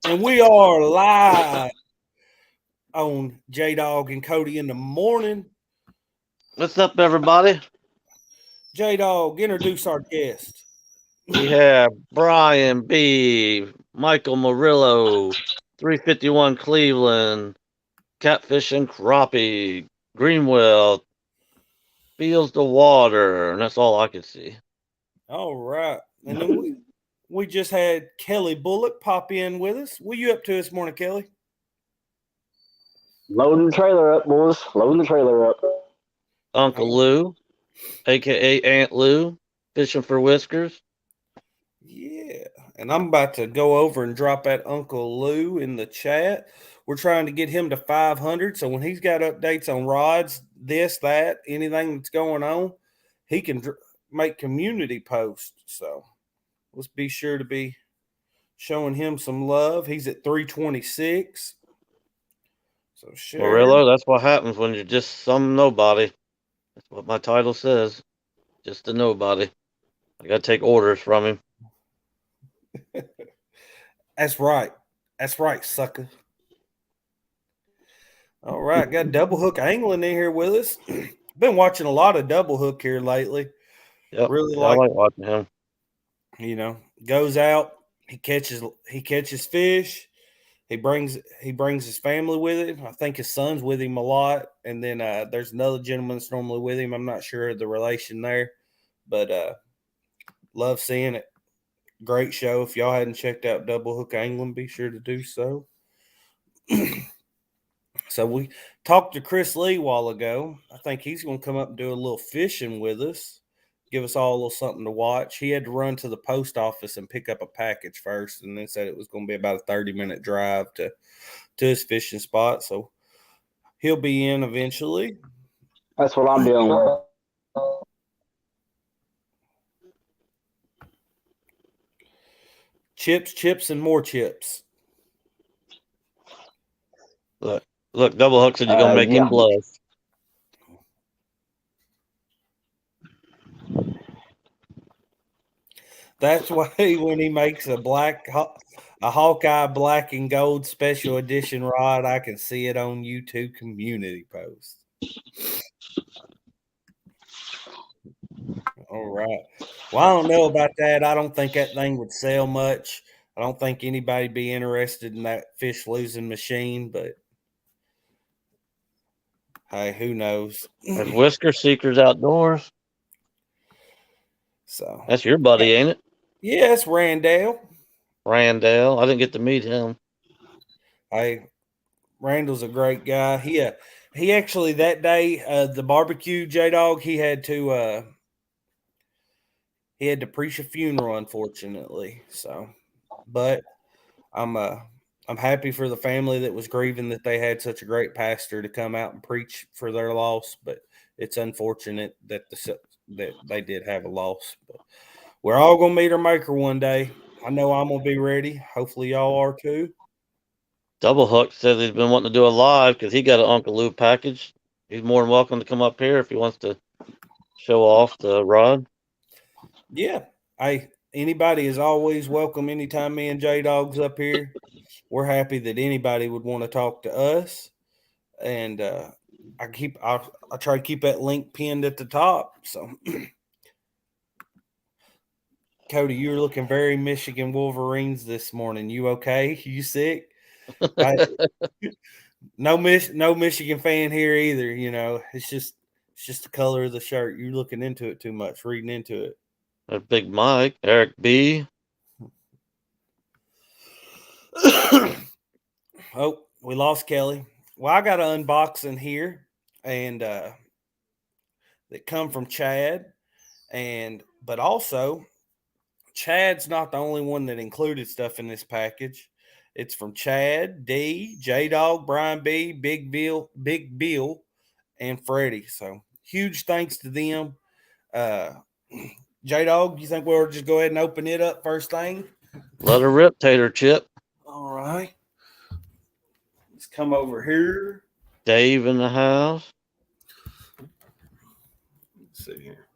And we are live on Jaydog and Cody in the morning. What's up, everybody? Jaydog, introduce our guest. We have Brian B, Michael Murillo, 351 Cleveland, Catfishing Crappie, Greenwell, Feels the Water, and that's all I can see. All right. And then we just had Kelly Bullock pop in with us. What you up to this morning, Kelly? Loading the trailer up, boys. Loading the trailer up. Uncle Lou, aka Aunt Lou, fishing for whiskers. Yeah. And I'm about to go over and drop that Uncle Lou in the chat. We're trying to get him to 500. So when he's got updates on rods, this, that, anything that's going on, he can make community posts. So let's be sure to be showing him some love. He's at 326. So share. Murillo, that's what happens when you're just some nobody. That's what my title says. Just a nobody. I gotta take orders from him. That's right. That's right, sucker. All right, got double hook angling in here with us. Been watching a lot of double hook here lately. Yep. Really I like watching him. Goes out, he catches fish. He brings his family with him. I think his son's with him a lot. And then there's another gentleman that's normally with him. I'm not sure of the relation there, but love seeing it. Great show. If y'all hadn't checked out Double Hook Angling, be sure to do so. So we talked to Chris Lee a while ago. I think he's going to come up and do a little fishing with us, give us all a little something to watch. He had to run to the post office and pick up a package first, and then said it was going to be about a 30-minute drive to his fishing spot. So he'll be in eventually. That's what I'm dealing with. Chips, and more chips. Look, Double Hook said you're going to make him blush. That's why when he makes a Hawkeye black and gold special edition rod, I can see it on YouTube community post. All right. Well, I don't know about that. I don't think that thing would sell much. I don't think anybody'd be interested in that fish losing machine, but hey, who knows? There's Whisker Seekers Outdoors. So that's your buddy, ain't it? Yeah, it's Randall. I didn't get to meet him. Hey, Randall's a great guy. He actually that day the barbecue Jaydog he had to preach a funeral, unfortunately. So, but I'm happy for the family that was grieving that they had such a great pastor to come out and preach for their loss. But it's unfortunate that that they did have a loss. But we're all gonna meet our maker one day. I know I'm gonna be ready. Hopefully, y'all are too. Double Hook says he's been wanting to do a live because he got an Uncle Lou package. He's more than welcome to come up here if he wants to show off the rod. Yeah, anybody is always welcome. Anytime me and Jaydog's up here, we're happy that anybody would want to talk to us. And I try to keep that link pinned at the top. So, Cody, you're looking very Michigan Wolverines this morning. You okay? You sick? No Michigan fan here either. It's just the color of the shirt. You're looking into it too much, reading into it. There's Big Mike, Eric B. Oh, we lost Kelly. Well, I got an unboxing here, and that come from Chad, but also Chad's not the only one that included stuff in this package. It's from Chad, D, Jaydog, Brian B, Big Bill, and Freddie. So huge thanks to them. Jaydog, you think we'll just go ahead and open it up first thing? Let her rip, Tater Chip. All right. Let's come over here. Dave in the house. Let's see here.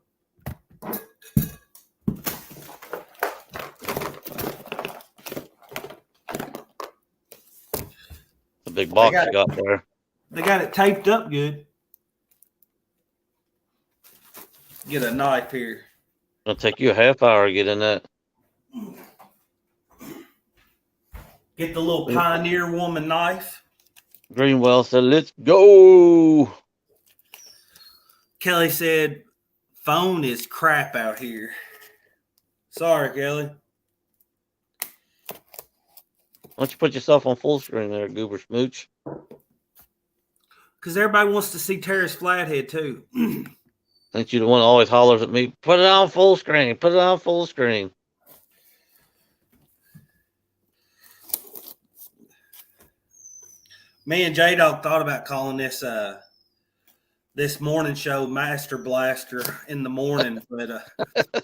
The big box you got there. They got it taped up good. Get a knife here. It'll take you a half hour to get in that. Get the little Pioneer Woman knife. Greenwell said, let's go. Kelly said, phone is crap out here. Sorry, Kelly. Why don't you put yourself on full screen there, Goober Smooch? Because everybody wants to see Terrace Flathead, too. Ain't you the one that always hollers at me, put it on full screen, put it on full screen. Me and Jaydog thought about calling this this morning show Master Blaster in the morning, but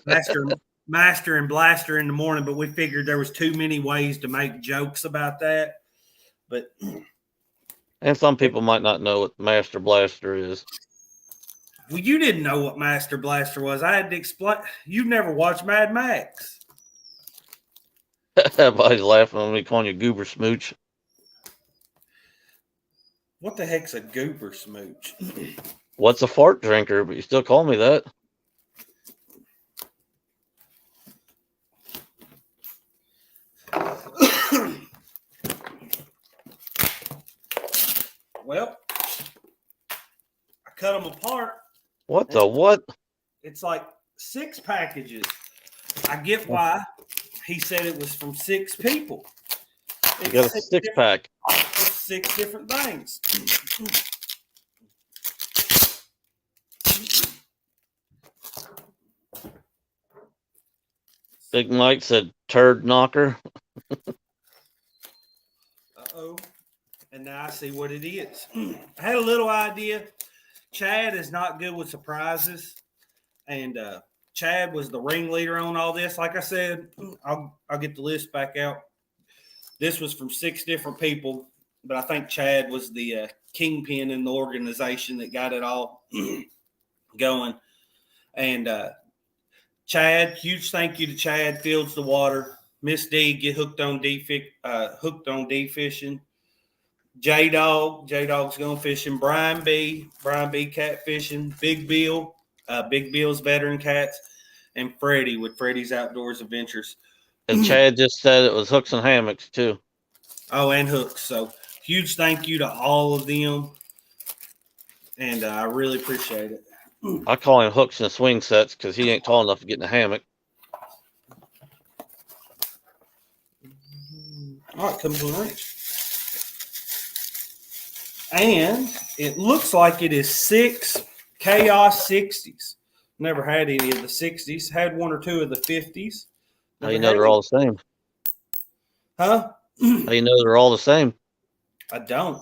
Master and Blaster in the morning, but we figured there was too many ways to make jokes about that. But And some people might not know what Master Blaster is. well, you didn't know what Master Blaster was. I had to explain. You've never watched Mad Max. Everybody's laughing at me calling you Goober Smooch. What the heck's a goober smooch? What's a fart drinker? But you still call me that. Well, I cut them apart. What the what? It's like 6 packages. I get why he said it was from 6 people. You got a 6-pack. 6 different things. Big Mike said turd knocker. Uh-oh. And now I see what it is. I had a little idea. Chad is not good with surprises. And Chad was the ringleader on all this. Like I said, I'll get the list back out. This was from 6 different people. But I think Chad was the kingpin in the organization that got it all going. And Chad, huge thank you to Chad, Fields the Water. Miss D, get hooked on D fishing. Jaydog's going fishing. Brian B, cat fishing. Big Bill's veteran cats. And Freddie with Freddie's Outdoors Adventures. And Chad just said it was hooks and hammocks too. Oh, and hooks. So huge thank you to all of them. And I really appreciate it. I call him hooks and swing sets because he ain't tall enough to get in a hammock. All right, comes on range. And it looks like it is 6 Chaos 60s. Never had any of the 60s. Had 1 or 2 of the 50s. How you know they're all the same? Huh? How you know they're all the same? I don't.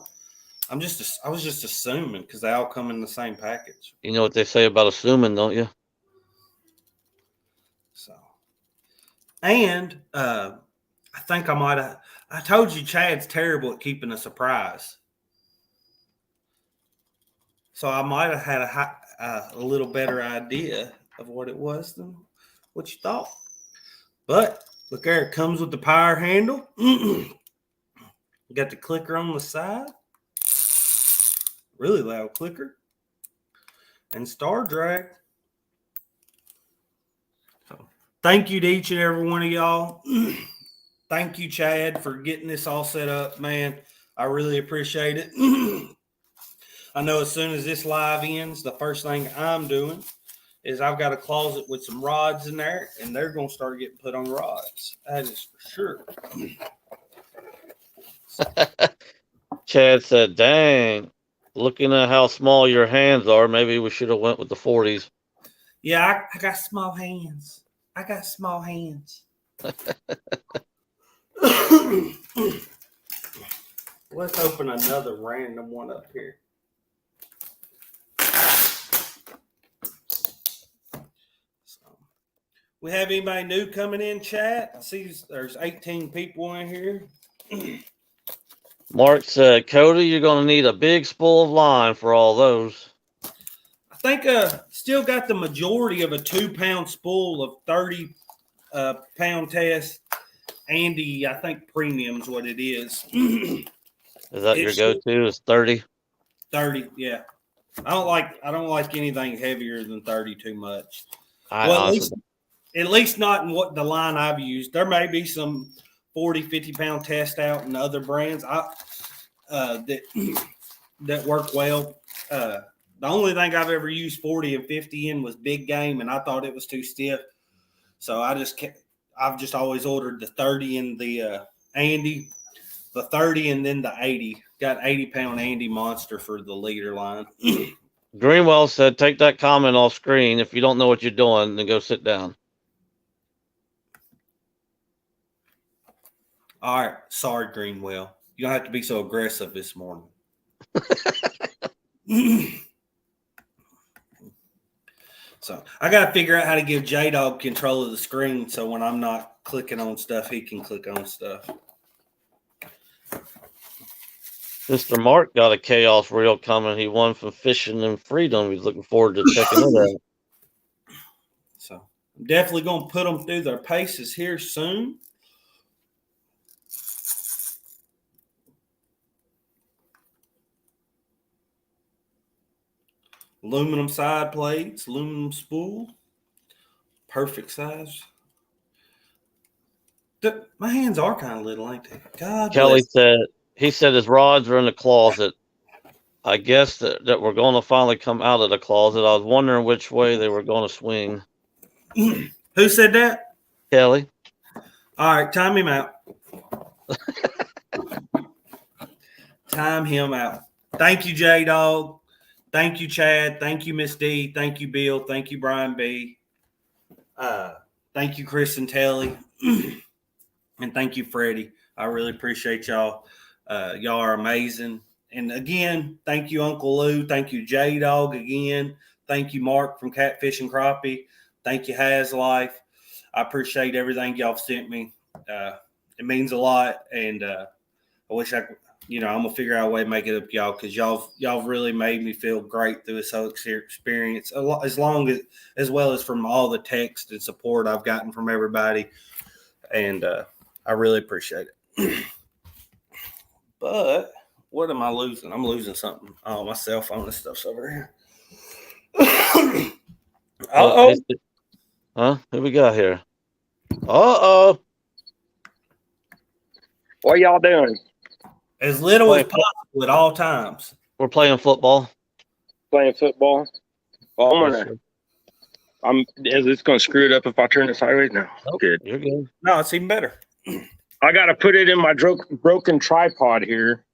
I was just assuming because they all come in the same package. You know what they say about assuming, don't you? So, and I think I told you Chad's terrible at keeping a surprise. So I might have had a little better idea of what it was than what you thought. But look there, it comes with the power handle. You got the clicker on the side. Really loud clicker. And star drag. So thank you to each and every one of y'all. Thank you, Chad, for getting this all set up, man. I really appreciate it. I know as soon as this live ends, the first thing I'm doing is I've got a closet with some rods in there, and they're going to start getting put on rods. That is for sure. Chad said, dang, looking at how small your hands are, maybe we should have went with the 40s. Yeah, I got small hands. Let's open another random one up here. We have anybody new coming in chat? I see there's 18 people in here. Mark said, Cody, you're going to need a big spool of line for all those. I think still got the majority of a 2-pound spool of 30 pound test. Andy, I think premium's what it is. Is that your go-to? Is 30? 30, yeah. I don't like anything heavier than 30 too much. Honestly, at least not in what the line I've used. There may be some 40, 50-pound test out in other brands that work well. The only thing I've ever used 40 and 50 in was big game, and I thought it was too stiff. So I've just always ordered the 30 and the Andy, the 30 and then the 80. Got 80-pound Andy Monster for the leader line. Greenwell said, take that comment off screen. If you don't know what you're doing, then go sit down. All right. Sorry, Greenwell. You don't have to be so aggressive this morning. So I got to figure out how to give Jaydog control of the screen so when I'm not clicking on stuff, he can click on stuff. Mr. Mark got a chaos reel coming. He won from Fishing and Freedom. He's looking forward to checking it out. So I'm definitely going to put them through their paces here soon. Aluminum side plates, aluminum spool, perfect size. My hands are kind of little, ain't they? God Kelly bless. he said his rods are in the closet. I guess that we're going to finally come out of the closet. I was wondering which way they were going to swing. Who said that? Kelly. All right, time him out. Time him out. Thank you, Jaydog. Thank you, Chad. Thank you, Miss D. Thank you, Bill. Thank you, Brian B. Thank you, Chris and Telly. And thank you, Freddie. I really appreciate y'all. Y'all are amazing. And again, thank you, Uncle Lou. Thank you, Jaydog again. Thank you, Mark from Kayak Fishing Crappie. Thank you, Has Life. I appreciate everything y'all sent me. It means a lot. And I wish I'm going to figure out a way to make it up to y'all because y'all really made me feel great through this whole experience, as well as from all the text and support I've gotten from everybody. And I really appreciate it. But what am I losing? I'm losing something. Oh, my cell phone and stuff's over here. Uh-oh. Huh? Who we got here? Uh-oh. What y'all doing? As little as possible at all times. We're playing football. Playing football? Well, is this going to screw it up if I turn it sideways? No. Nope, Good. You're good. No, it's even better. I got to put it in my broken tripod here.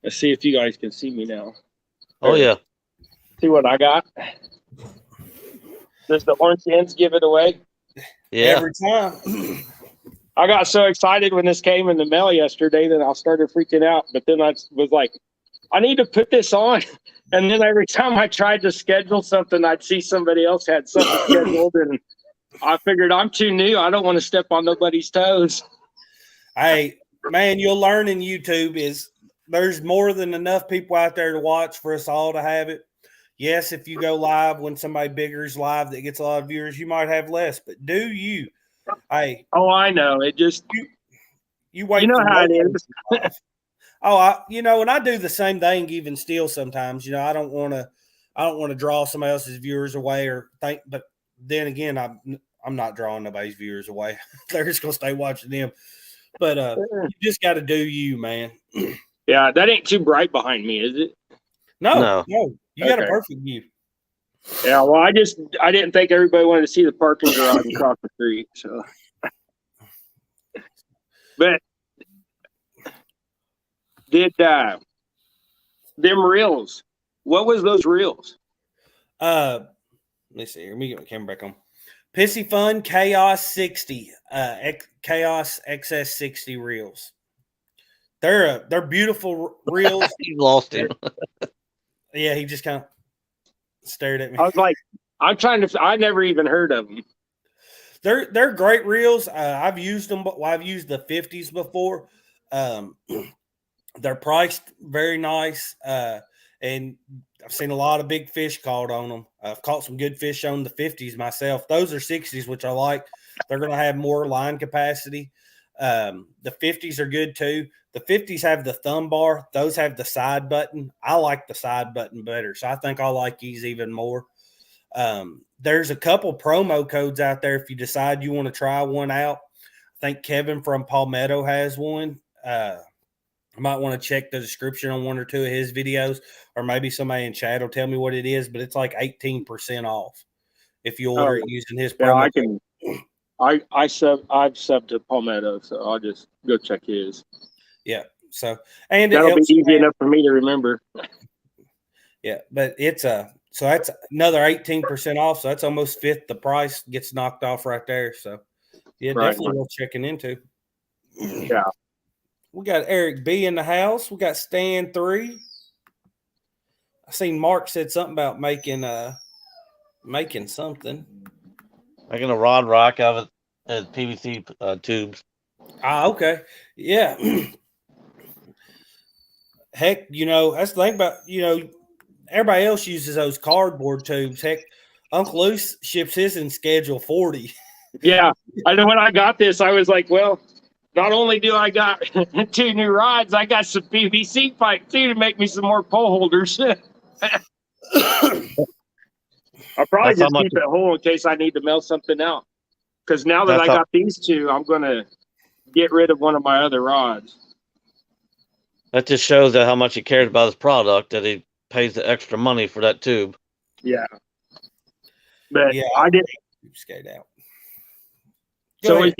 Let's see if you guys can see me now. Oh, yeah. See what I got? Does the orange ends give it away? Yeah. Every time. I got so excited when this came in the mail yesterday that I started freaking out. But then I was like, I need to put this on. And then every time I tried to schedule something, I'd see somebody else had something scheduled. And I figured I'm too new. I don't want to step on nobody's toes. Hey, man, you'll learn in YouTube is there's more than enough people out there to watch for us all to have it. Yes, if you go live when somebody bigger is live that gets a lot of viewers, you might have less. But do you? Hey. Oh, I know. It just you wait. You know how it is. And I do the same thing even still sometimes. I don't want to draw somebody else's viewers away or think. But then again, I'm not drawing nobody's viewers away. They're just gonna stay watching them. But you just got to do you, man. Yeah, that ain't too bright behind me, is it? No. You got a perfect view. Yeah, well, I didn't think everybody wanted to see the parking garage across the street. So, but did them reels? What was those reels? Let me see here. Let me get my camera back on. Pissy Fun Chaos 60, Chaos XS 60 reels. They're beautiful reels. You lost him. Yeah, he just kind of stared at me. I was like, I never even heard of them. They're great reels. I've used them, but I've used the 50s before. They're priced very nice, and I've seen a lot of big fish caught on them. I've caught some good fish on the 50s myself. Those are 60s, which I like. They're going to have more line capacity. The 50s are good too. The 50s have the thumb bar. Those have the side button. I like the side button better, so I think I like these even more. There's a couple promo codes out there if you decide you want to try one out. I think Kevin from Palmetto has one. I might want to check the description on one or two of his videos, or maybe somebody in chat will tell me what it is, but it's like 18% off if you order it using his promo I code. can. I've subbed to Palmetto, so I'll just go check his. Yeah. So, and that'll be easy man. enough for me to remember. Yeah, but it's so that's another 18% off. So that's almost fifth the price gets knocked off right there. So yeah, definitely worth checking into. Yeah. We got Eric B in the house. We got Stan 3. I seen Mark said something about making something. Making a rod rack out of it, PVC tubes. Ah, okay. Yeah. Heck, that's the thing about, everybody else uses those cardboard tubes. Heck, Uncle Luce ships his in schedule 40. Yeah. I know when I got this, I was like, well, not only do I got 2 new rods, I got some PVC pipe too to make me some more pole holders. I'll probably just keep it whole in case I need to melt something out. Because now that I got these 2, I'm going to get rid of one of my other rods. That just shows that how much he cares about his product, that he pays the extra money for that tube. Yeah. But yeah, I didn't skate out. I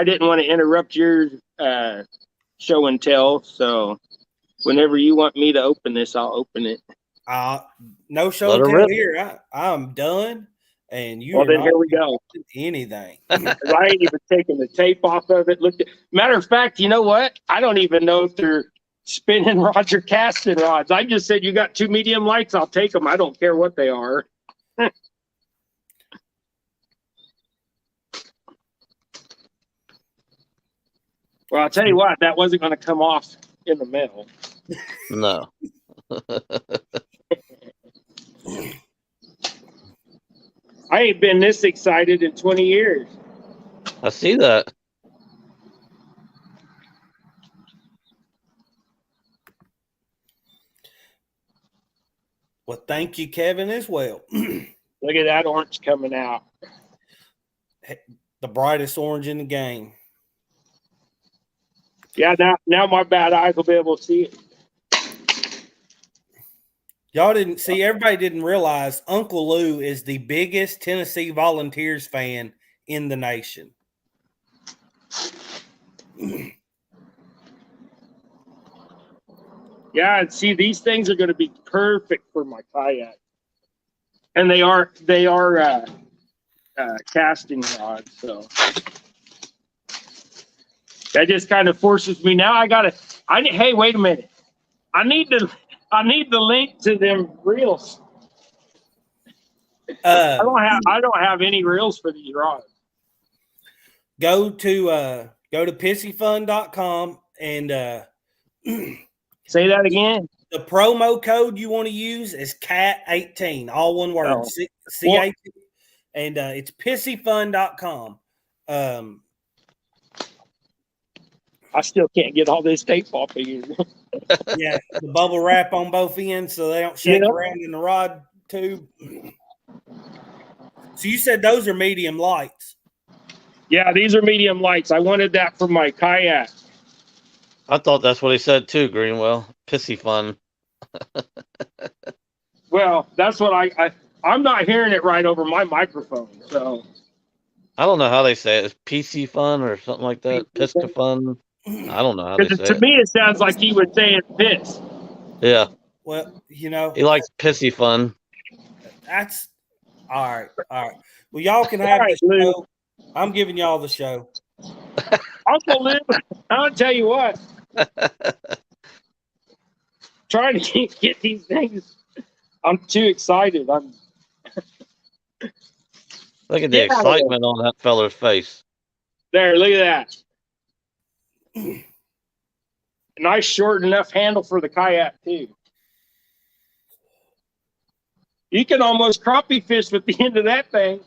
didn't want to interrupt your show and tell. So whenever you want me to open this, I'll open it. No show and tell here. I'm done. And you well, then here we go. Anything. I ain't even taking the tape off of it. Matter of fact, you know what? I don't even know if they're spinning rods or casting rods. I just said you got 2 medium lights. I'll take them. I don't care what they are. Well, I'll tell you what, that wasn't going to come off in the mail. No. I ain't been this excited in 20 years. I see that. Well, thank you, Kevin, as well. Look at that orange coming out. The brightest orange in the game. Yeah, now my bad eyes will be able to see it. Y'all didn't see, everybody didn't realize Uncle Lou is the biggest Tennessee Volunteers fan in the nation. Yeah, and see, these things are going to be perfect for my kayak. And they are casting rods, so that just kind of forces me. Now hey, wait a minute. I need the link to them reels. I don't have any reels for these rods. Go to pissyfun.com and say that again. The promo code you want to use is CAT18, all one word. C18. And it's pissyfun.com. I still can't get all this tape off of you. Yeah, the bubble wrap on both ends so they don't shake around in the rod tube. So you said those are medium lights. Yeah, these are medium lights. I wanted that for my kayak. I thought that's what he said too, Greenwell. Pissy fun. Well, that's what I'm not hearing it right over my microphone, so I don't know how they say it. It's PC fun or something like that. Pisca fun. I don't know how they say it. To me, it sounds like he was saying piss. Yeah. Well, he likes pissy fun. That's all right. Well, y'all can have the show. I'm giving y'all the show. Uncle Lou, I'll tell you what. Trying to get these things. I'm too excited. Look at the excitement on that fella's face. There, look at that. Nice short enough handle for the kayak too. You can almost crappie fish with the end of that thing.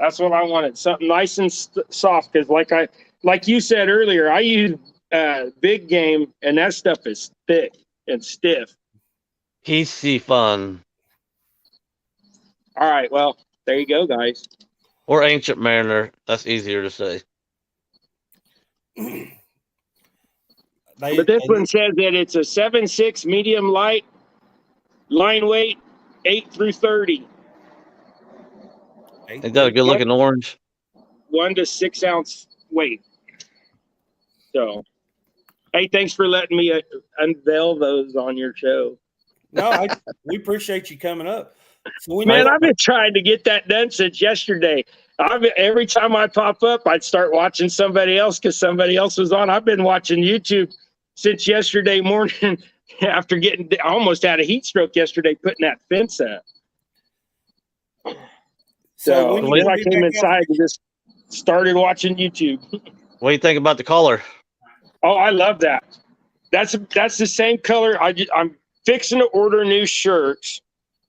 That's what I wanted. Something nice and soft. Because like you said earlier, I use big game, and that stuff is thick and stiff. Easy fun. All right. Well, there you go, guys. Or Ancient Mariner. That's easier to say. But this one says that it's a 7.6 medium light, line weight 8 through 30. Ain't that a good looking orange? 1 to 6 ounce weight. So, hey, thanks for letting me unveil those on your show. No, we appreciate you coming up. So Man, I've been trying to get that done since yesterday. Every time I pop up, I'd start watching somebody else because somebody else was on. I've been watching YouTube since yesterday morning after I almost had a heat stroke yesterday putting that fence up. So then I came inside and just started watching YouTube. What do you think about the color? Oh, I love that. That's the same color. I'm fixing to order new shirts,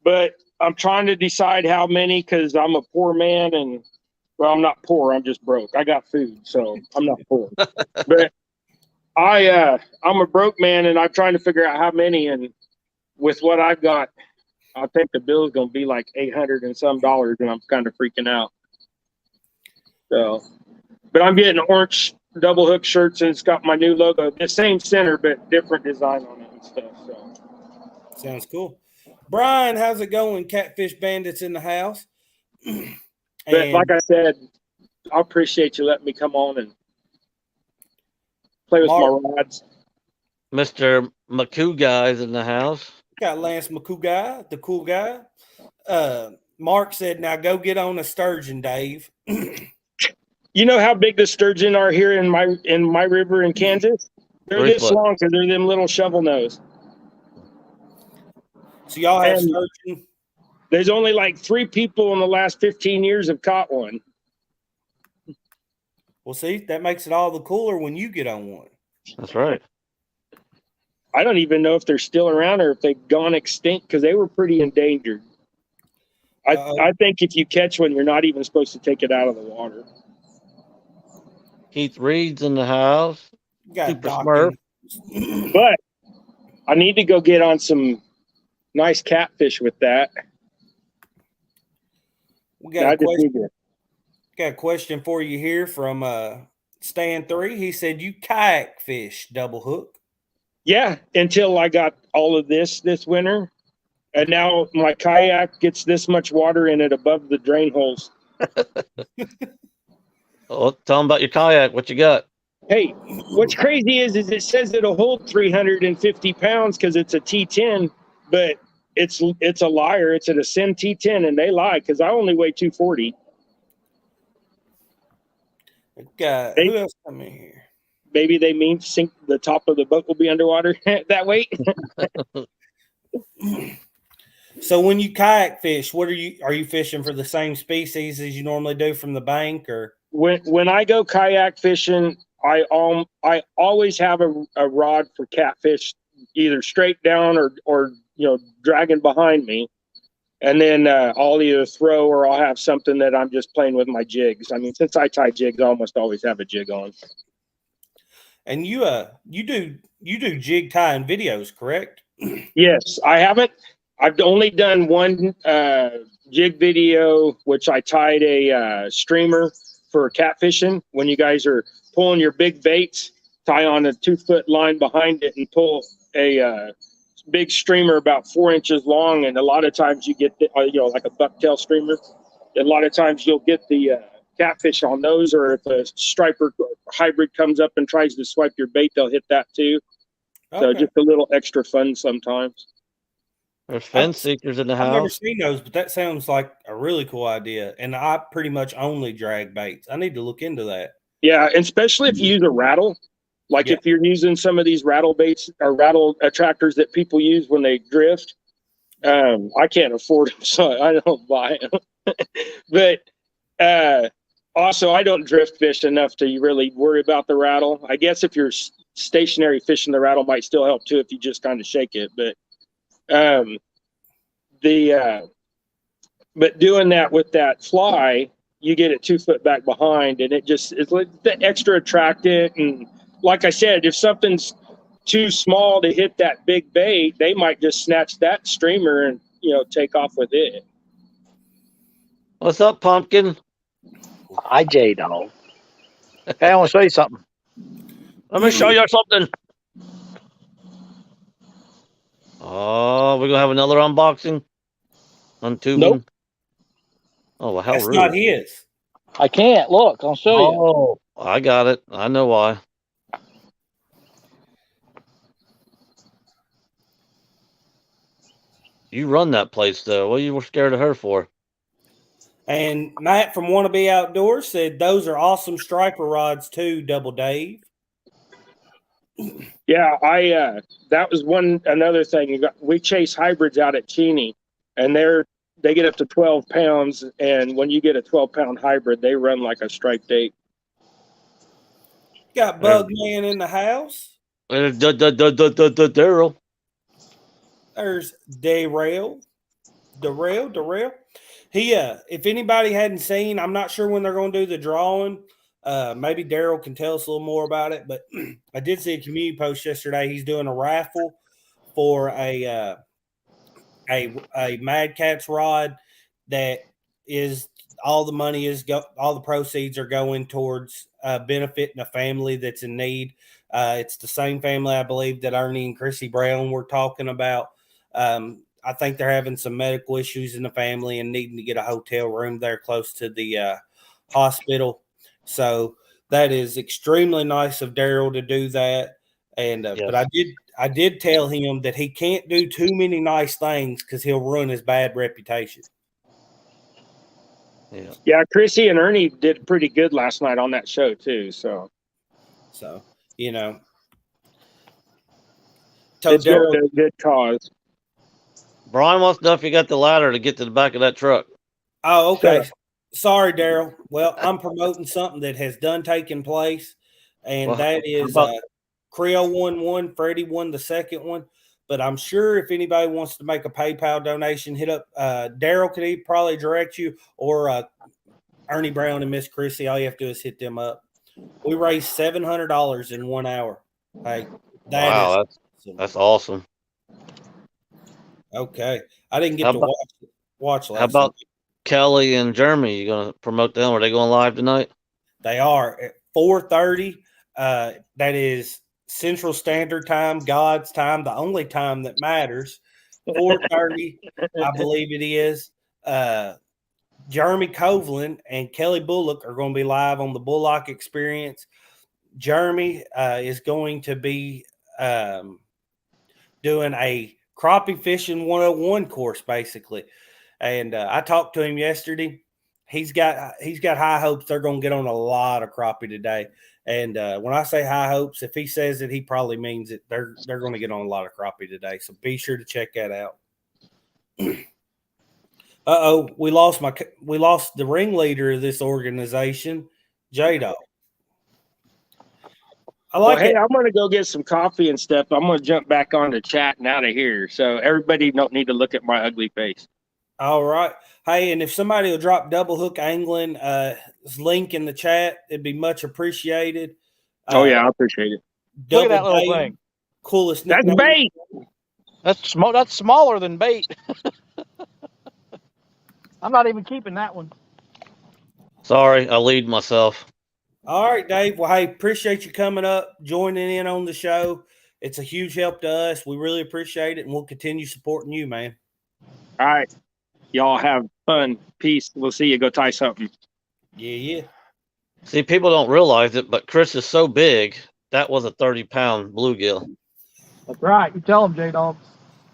but I'm trying to decide how many because I'm a poor man and, well, I'm not poor. I'm just broke. I got food, so I'm not poor. But I'm a broke man, and I'm trying to figure out how many. And with what I've got, I think the bill is going to be like $800 and some, and I'm kind of freaking out. So, but I'm getting orange double hook shirts, and it's got my new logo, the same center but different design on it and stuff. So, sounds cool. Brian, how's it going? Catfish Bandits in the house. But like I said, I appreciate you letting me come on and play with my rods. Mr. McCoo guy's in the house. Got Lance McCoo guy, the cool guy. Mark said, now go get on a sturgeon, Dave. You know how big the sturgeon are here in my river in Kansas? They're this long because they're them little shovel nose. So y'all have sturgeon? There's only like 3 people in the last 15 years have caught one. Well, see, that makes it all the cooler when you get on one. That's right. I don't even know if they're still around or if they've gone extinct because they were pretty endangered. I think if you catch one, you're not even supposed to take it out of the water. Keith Reed's in the house. Super Smurf. But I need to go get on some nice catfish with that. We got a question for you here from Stan 3. He said you kayak fish double hook. Yeah, until I got all of this winter. And now my kayak gets this much water in it above the drain holes. Well, tell them about your kayak. What you got? Hey, what's crazy is it says it'll hold 350 pounds because it's a T10, but it's a liar. It's a Sim T10, and they lie because I only weigh 240. Who else come in here? Maybe they mean sink the top of the boat will be underwater that weight. So when you kayak fish, are you fishing for the same species as you normally do from the bank, or when I go kayak fishing, I always have a rod for catfish, either straight down or dragging behind me, and then I'll either throw or I'll have something that I'm just playing with my jigs. I mean, since I tie jigs, I almost always have a jig on. And you do jig tying videos, correct? Yes, I haven't. I've only done one jig video, which I tied a streamer for catfishing. When you guys are pulling your big baits, tie on a 2-foot line behind it and pull a big streamer about 4 inches long. And a lot of times you get like a bucktail streamer. A lot of times you'll get the catfish on those, or if a striper hybrid comes up and tries to swipe your bait, they'll hit that too. Okay. So just a little extra fun sometimes. There's fence seekers in the house. I've never seen those, but that sounds like a really cool idea. And I pretty much only drag baits. I need to look into that. Yeah, and especially if you use a rattle. Like if you're using some of these rattle baits or rattle attractors that people use when they drift. I can't afford them, so I don't buy them. But also, I don't drift fish enough to really worry about the rattle. I guess if you're stationary fishing, the rattle might still help too if you just kind of shake it. But but doing that with that fly, you get it 2 foot back behind, and it's like the extra attractant. And like I said, if something's too small to hit that big bait, they might just snatch that streamer and take off with it. What's up, Pumpkin? Hi, Jaydog. Hey, I want to show you something. Let me show you something. Oh, we're gonna have another unboxing. Untubing. Nope. Oh, well, how That's rude. not his. I can't. Look, I'll show you. Oh, I got it. I know why. You run that place, though. What you were scared of her for? And Matt from Wannabe Outdoors said those are awesome striper rods too, Double Dave. Yeah, that was another thing. We chase hybrids out at Cheney, and they get up to 12 pounds. And when you get a 12-pound hybrid, they run like a striped 8. Got Bug Man in the house. There's Daryl. There's Darrell. He if anybody hadn't seen, I'm not sure when they're going to do the drawing. Maybe Daryl can tell us a little more about it, but I did see a community post yesterday. He's doing a raffle for a Mad Catz rod that is all the money all the proceeds are going towards benefiting a family that's in need. It's the same family, I believe, that Ernie and Chrissy Brown were talking about. I think they're having some medical issues in the family and needing to get a hotel room there close to the hospital. So that is extremely nice of Daryl to do that. And Yes. but I did tell him that he can't do too many nice things because he'll ruin his bad reputation. Yeah, Chrissy and Ernie did pretty good last night on that show too. So it's going to a good cause. Brian wants to know if you got the ladder to get to the back of that truck. Oh, okay. Sure. Sorry, Daryl. Well, I'm promoting something that has done taken place, and that is Creo won one, Freddie won the second one. But I'm sure if anybody wants to make a PayPal donation, hit up Daryl. Could he probably direct you, or Ernie Brown and Miss Chrissy? All you have to do is hit them up. We raised $700 in 1 hour. Hey, that's awesome. Okay, I didn't get to watch last. How about night. Kelly and Jeremy? You gonna promote them? Are they going live tonight? They are at 4:30. That is Central Standard Time, God's time, the only time that matters. 4:30, I believe it is. Jeremy Coveland and Kelly Bullock are going to be live on the Bullock Experience. Jeremy is going to be doing a crappie fishing 101 course, basically. And I talked to him yesterday. He's got high hopes they're going to get on a lot of crappie today. And when I say high hopes, if he says it, he probably means it. They're going to get on a lot of crappie today. So be sure to check that out. We lost the ringleader of this organization, Jaydog. Hey, I'm going to go get some coffee and stuff. I'm going to jump back on the chat and out of here. So everybody don't need to look at my ugly face. All right. Hey, and if somebody will drop Double Hook Angling link in the chat, it'd be much appreciated. Oh, yeah, I appreciate it. Look at that little thing. Coolest nickname. That's bait. That's smaller than bait. I'm not even keeping that one. Sorry, I lead myself. All right, Dave. Well, hey, appreciate you coming up, joining in on the show. It's a huge help to us. We really appreciate it, and we'll continue supporting you, man. All right. Y'all have fun. Peace. We'll see you. Go tie something. Yeah. See, people don't realize it, but Chris is so big, that was a 30-pound bluegill. That's right. You tell him, Jaydog.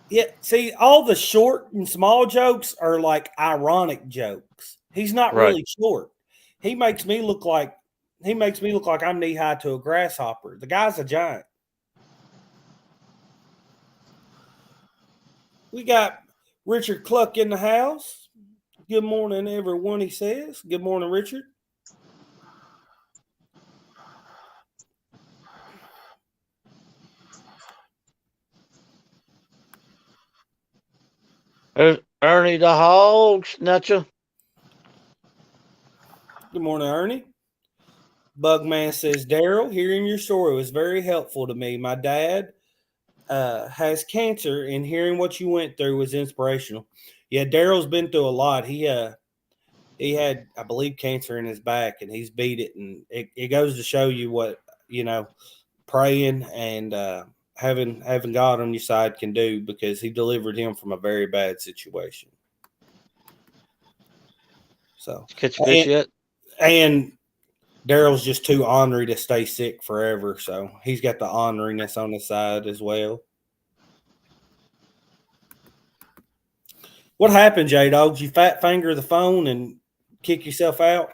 Yeah, see, all the short and small jokes are like ironic jokes. He's not really short. He makes me look like I'm knee high to a grasshopper. The guy's a giant. We got Richard Cluck in the house. Good morning, everyone, he says. Good morning, Richard. There's Ernie the Hog Snatcher. Good morning, Ernie. Bugman says, Daryl, hearing your story was very helpful to me. My dad has cancer, and hearing what you went through was inspirational. Yeah, Daryl's been through a lot. He had, I believe, cancer in his back, and he's beat it. And it goes to show you what, praying and having God on your side can do, because he delivered him from a very bad situation. So, Catch fish yet? And Daryl's just too ornery to stay sick forever, so he's got the orneriness on his side as well. What happened, Jaydog? You fat finger the phone and kick yourself out?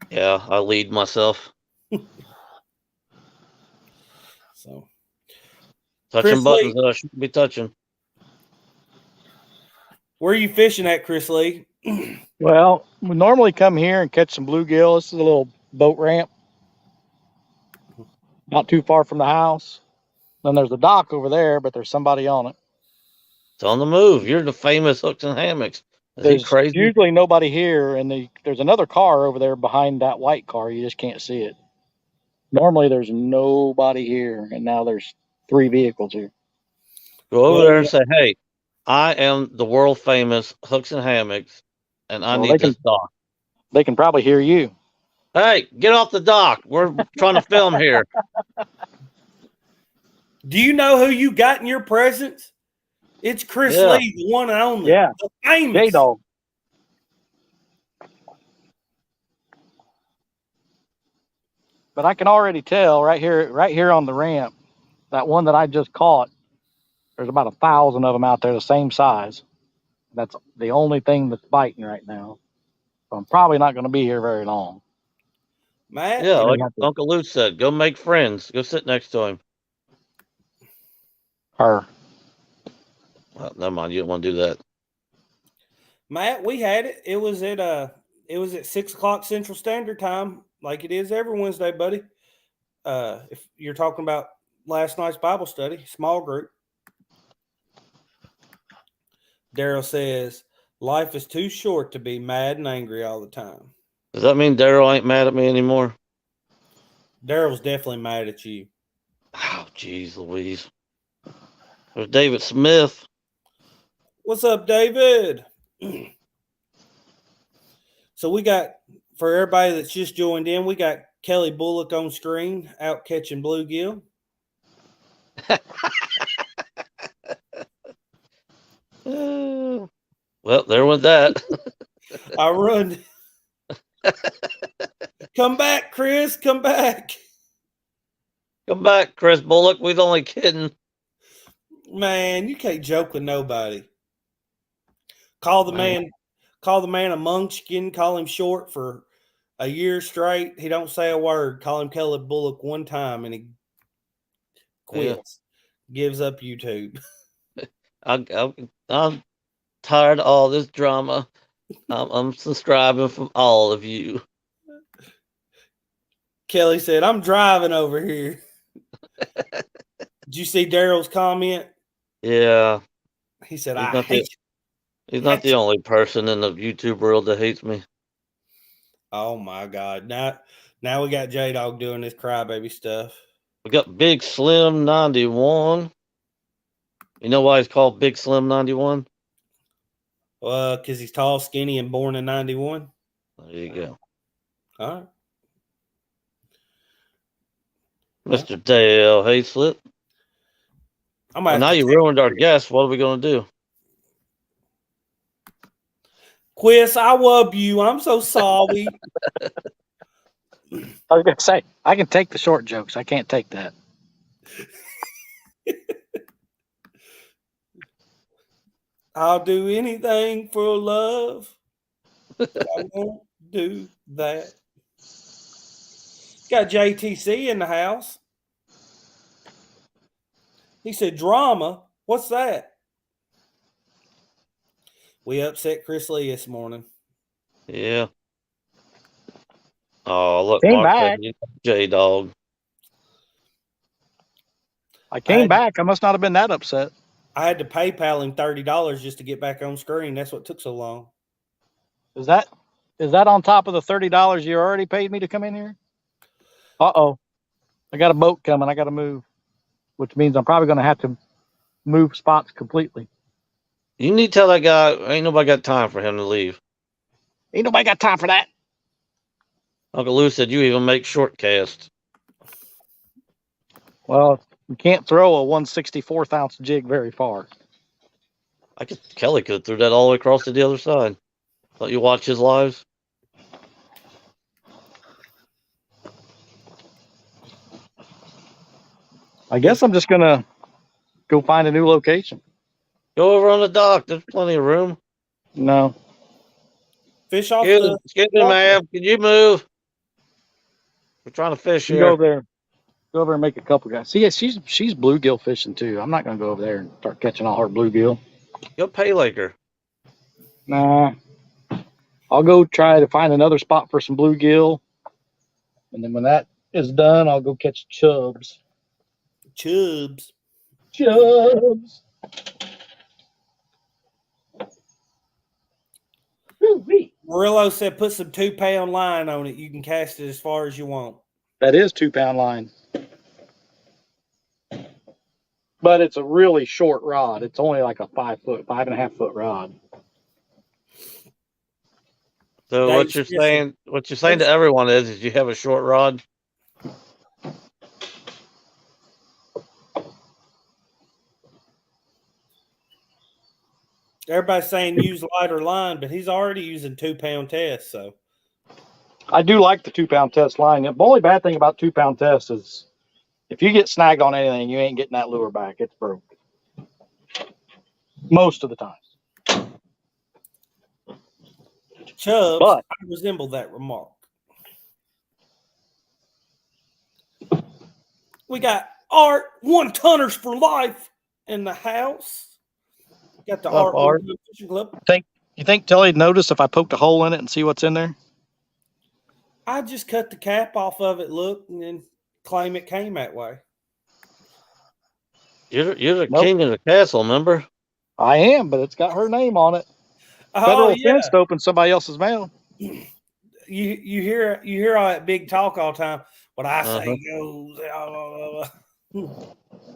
Yeah, I lead myself. So Touching Chris buttons Lee, that I shouldn't be touching. where are you fishing at, Chris Lee? Well, we normally come here and catch some bluegill. This is a little boat ramp, not too far from the house. Then there's a dock over there, but there's somebody on it. It's on the move. You're the famous hooks and hammocks. Is he There's crazy? usually nobody here, and there's another car over there behind that white car. You just can't see it. Normally there's nobody here, and now there's 3 vehicles here. Go over there and say, hey, I am the world famous hooks and hammocks, and I need this dock. They can probably hear you. Hey, get off the dock. We're trying to film here. Do you know who you got in your presence? It's Chris Lee, the one and only. Yeah. The famous. Jaydog. But I can already tell right here on the ramp, that one that I just caught, there's about 1,000 of them out there the same size. That's the only thing that's biting right now. So I'm probably not going to be here very long. Matt? Yeah, like Uncle Lou said, go make friends. Go sit next to him. Her. Well, never mind. You don't want to do that. Matt, we had it. It was at 6:00 Central Standard Time, like it is every Wednesday, buddy. If you're talking about last night's Bible study, small group. Daryl says, life is too short to be mad and angry all the time. Does that mean Daryl ain't mad at me anymore? Daryl's definitely mad at you. Oh, geez, Louise. There's David Smith. What's up, David? So we got, for everybody that's just joined in, we got Kelly Bullock on screen out catching bluegill. Well, there went that. I run. Come back, Chris. Come back. Come back, Chris Bullock. We're only kidding. Man, you can't joke with nobody. Call the man a munchkin, call him short for a year straight. He don't say a word. Call him Kelly Bullock one time and he quits. Gives up YouTube. I'm tired of all this drama. I'm subscribing from all of you. Kelly said, I'm driving over here. Did you see Daryl's comment? Yeah. He said, He's not the only person in the YouTube world that hates me. Oh my God. Now we got Jaydog doing this crybaby stuff. We got Big Slim 91. You know why he's called Big Slim 91? Because he's tall, skinny, and born in 91. There you go. All right. Mr. Dale Hayslip. Well, now you ruined our guest. What are we going to do? Quiz, I love you. I'm so sorry. I was going to say, I can take the short jokes. I can't take that. I'll do anything for love. But I won't do that. Got JTC in the house. He said, drama? What's that? We upset Chris Lee this morning. Yeah. Oh, look, Came Mark back. Jaydog. I came back. I must not have been that upset. I had to PayPal him $30 just to get back on screen. That's what took so long. Is that Is that on top of the $30 you already paid me to come in here? Uh-oh. I got a boat coming. I got to move, which means I'm probably going to have to move spots completely. You need to tell that guy ain't nobody got time for him to leave. Ain't nobody got time for that. Uncle Lou said you even make short casts. Well, you can't throw a 1/64th ounce jig very far. Kelly could have threw that all the way across to the other side. Thought you watch his lives. I guess I'm just going to go find a new location. Go over on the dock. There's plenty of room. No. Fish off Excuse me, ma'am. Can you move? We're trying to fish You here. go there. Go over and make a couple guys. See, yeah, she's bluegill fishing too. I'm not going to go over there and start catching all her bluegill. Go pay Laker. Nah. I'll go try to find another spot for some bluegill. And then when that is done, I'll go catch chubs. Chubs. Chubs. Ooh-wee. Murillo said put some 2-pound line on it. You can cast it as far as you want. That is 2-pound line. But it's a really short rod. It's only like a 5.5 foot rod. So what you're saying to everyone is you have a short rod. Everybody's saying use lighter line, but he's already using 2-pound test. So I do like the 2-pound test line. The only bad thing about 2-pound test is if you get snagged on anything, you ain't getting that lure back. It's broke. Most of the time. Chubbs, But I resemble that remark. We got Art 1-tonners for life in the house. Got the Art 1-ton Fishing Club. You think Telly'd notice if I poked a hole in it and see what's in there? I just cut the cap off of it, look, and then claim it came that way. You're the king of the castle, remember? I am, but it's got her name on it. Federal offense to open somebody else's mail. You hear all that big talk all the time. What I say goes.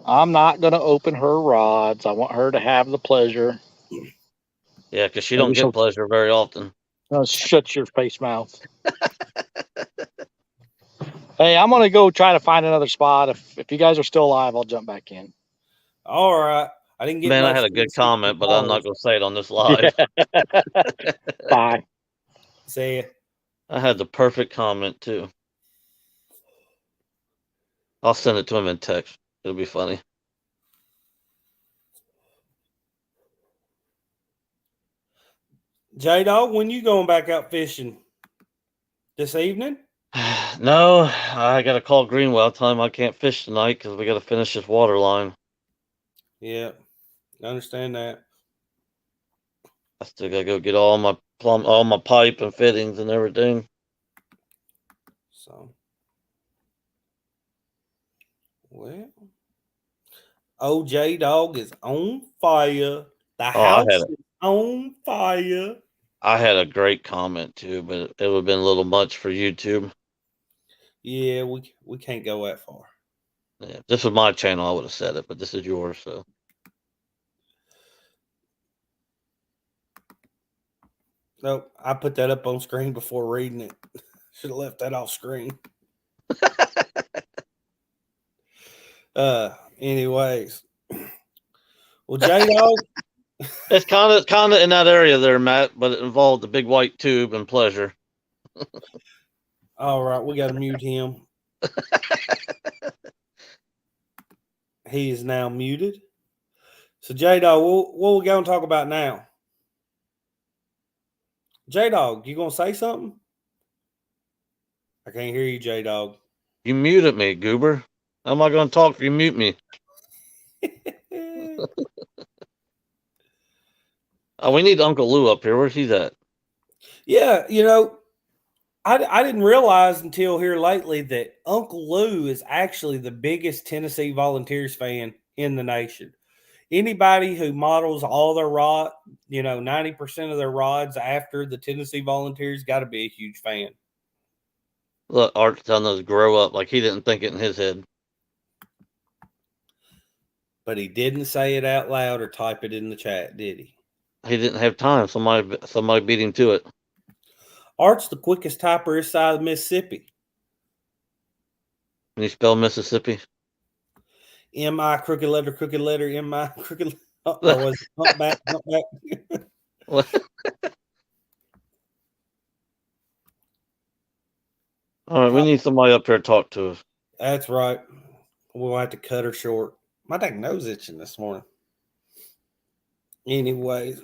I'm not going to open her rods. I want her to have the pleasure. Yeah, because she don't get pleasure very often. Oh, shut your face mouth. Hey, I'm going to go try to find another spot. If you guys are still alive, I'll jump back in. All right. I didn't get. Man, I had a good comment, but I'm not going to say it on this live. Bye. See ya. I had the perfect comment too. I'll send it to him in text. It'll be funny. Jaydog, when you going back out fishing? This evening? No, I got to call Greenwell, tell him I can't fish tonight because we got to finish this water line. Yeah, I understand that. I still got to go get all my pipe and fittings and everything. So, well, Jaydog is on fire. The house is on fire. I had a great comment too, but it would have been a little much for YouTube. Yeah, we can't go that far. Yeah, if this was my channel, I would have said it, but this is yours, so. Nope, I put that up on screen before reading it. Should have left that off screen. Anyways. Well, Jaydog. It's kind of in that area there, Matt, but it involved the big white tube and pleasure. All right, we got to mute him. He is now muted. So, Jaydog, what we going to talk about now? Jaydog, you going to say something? I can't hear you, Jaydog. You muted me, goober. How am I going to talk if you mute me? Oh, we need Uncle Lou up here. Where's he at? Yeah, I didn't realize until here lately that Uncle Lou is actually the biggest Tennessee Volunteers fan in the nation. Anybody who models all their 90% of their rods after the Tennessee Volunteers got to be a huge fan. Look, Art's telling us to grow up. Like he didn't think it in his head. But he didn't say it out loud or type it in the chat, did he? He didn't have time. Somebody beat him to it. Art's the quickest typer this side of Mississippi. Can you spell Mississippi? M-I, crooked letter, M-I, crooked letter. Or was it humpback? What? All right, we need somebody up here to talk to us. That's right. We'll have to cut her short. My dang nose itching this morning. Anyways,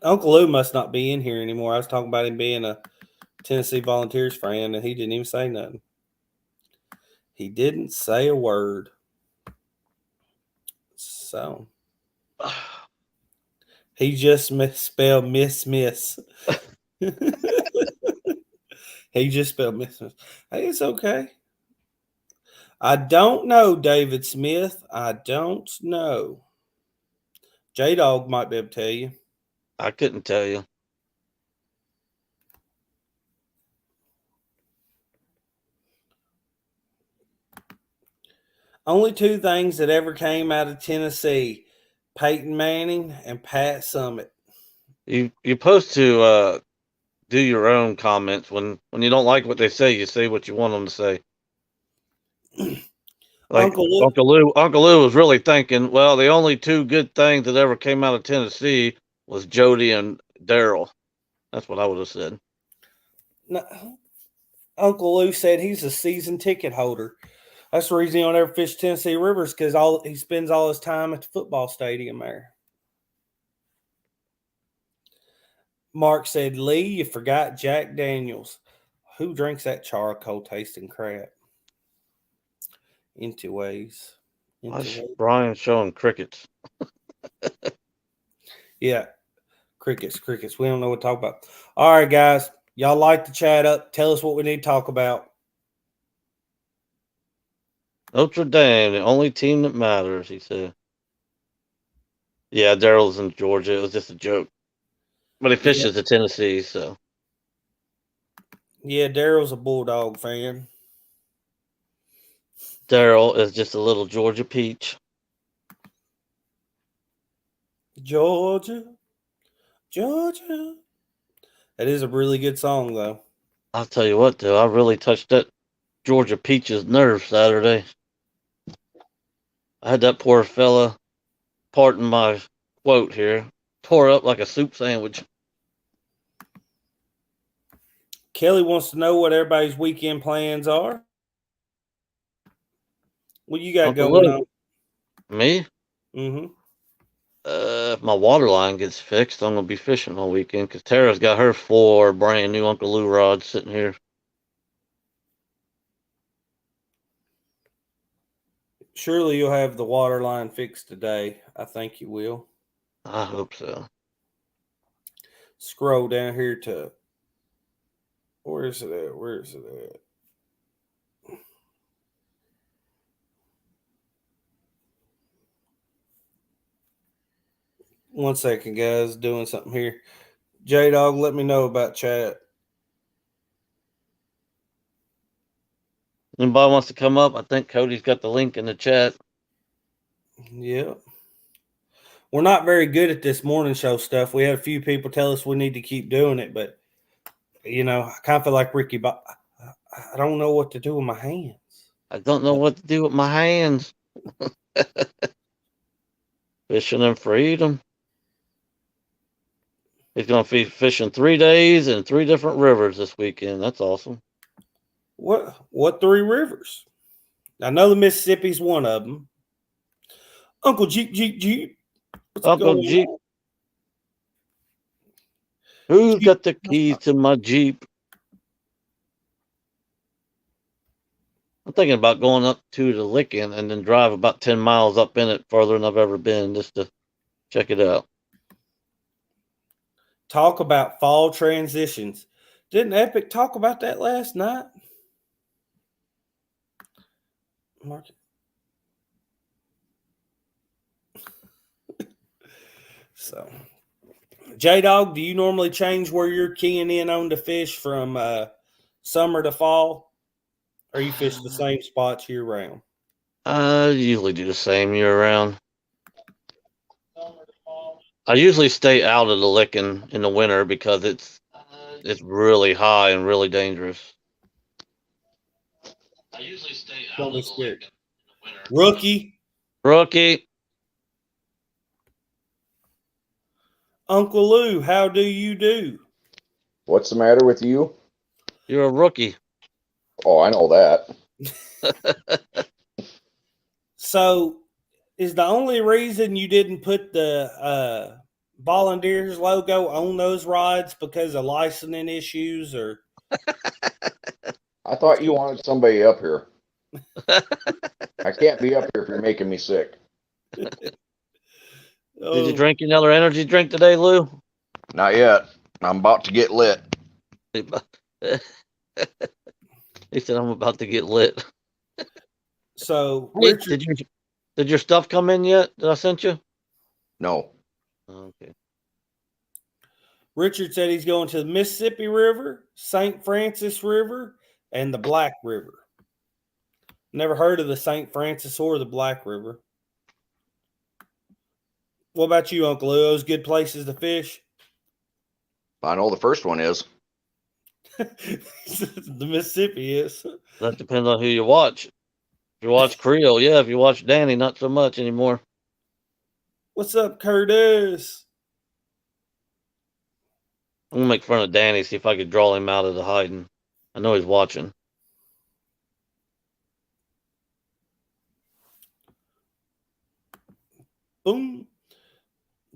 Uncle Lou must not be in here anymore. I was talking about him being a Tennessee Volunteers fan, and he didn't even say nothing. He didn't say a word. So he just misspelled miss. He just spelled miss. Hey, it's okay. I don't know, David Smith. I don't know. Jaydog might be able to tell you. I couldn't tell you. Only two things that ever came out of Tennessee: Peyton Manning and Pat Summitt. You're supposed to do your own comments. When you don't like what they say what you want them to say. Like Uncle Lou was really thinking, well, the only two good things that ever came out of Tennessee was Jody and Daryl. That's what I would have said. No, Uncle Lou said he's a season ticket holder. That's the reason he don't ever fish Tennessee rivers, because he spends all his time at the football stadium there. Mark said, Lee, you forgot Jack Daniels. Who drinks that charcoal tasting crap? Anyways. Brian showing crickets. Yeah. Crickets. We don't know what to talk about. All right, guys. Y'all like to chat up. Tell us what we need to talk about. Notre Dame, the only team that matters, he said. Yeah, Daryl's in Georgia. It was just a joke. But he fishes at Tennessee, so. Yeah, Daryl's a Bulldog fan. Daryl is just a little Georgia peach. Georgia. That is a really good song, though. I'll tell you what, though. I really touched that Georgia peach's nerve Saturday. I had that poor fella, pardon my quote here, tore up like a soup sandwich. Kelly wants to know what everybody's weekend plans are. What you got going on? Me? Mm-hmm. If my water line gets fixed, I'm going to be fishing all weekend because Tara's got her 4 brand new Uncle Lou rods sitting here. Surely you'll have the water line fixed today. I think you will. I hope so. Scroll down here to, where is it at? One second, guys. Doing something here. Jaydog, let me know about chat. Anybody wants to come up? I think Cody's got the link in the chat. Yep. We're not very good at this morning show stuff. We had a few people tell us we need to keep doing it, but, I kind of feel like Ricky, but I don't know what to do with my hands. I don't know what to do with my hands. Fishing in freedom. He's going to be fishing 3 days in 3 different rivers this weekend. That's awesome. What 3 rivers? I know the Mississippi's one of them. Uncle Jeep. What's Uncle Jeep. on? Who's got the keys to my Jeep? I'm thinking about going up to the Licking and then drive about 10 miles up in it farther than I've ever been just to check it out. Talk about fall transitions. Didn't Epic talk about that last night? Mark. So, Jaydog, do you normally change where you're keying in on the fish from summer to fall? Or you fish the same spots year round? I usually do the same year round. I usually stay out of the licking in the winter because it's really high and really dangerous. I usually stay Don't be scared. Rookie. Rookie. Uncle Lou, how do you do? What's the matter with you? You're a rookie. Oh, I know that. So, is the only reason you didn't put the Volunteers logo on those rods because of licensing issues, or? I thought you wanted somebody up here. I can't be up here if you're making me sick. Did Oh, you drink another energy drink today, Lou? Not yet. I'm about to get lit. He said, "I'm about to get lit." so Hey, Richard, did your stuff come in yet that I sent you? No. Okay. Richard said he's going to the Mississippi River, St. Francis River, and the Black River. Never heard of the St. Francis or the Black River. What about you, Uncle Lou? Those good places to fish? I know the first one is. The Mississippi is. That depends on who you watch. If you watch Creole, yeah. If you watch Danny, not so much anymore. What's up, Curtis? I'm gonna make fun of Danny, see if I could draw him out of the hiding. I know he's watching. Boom.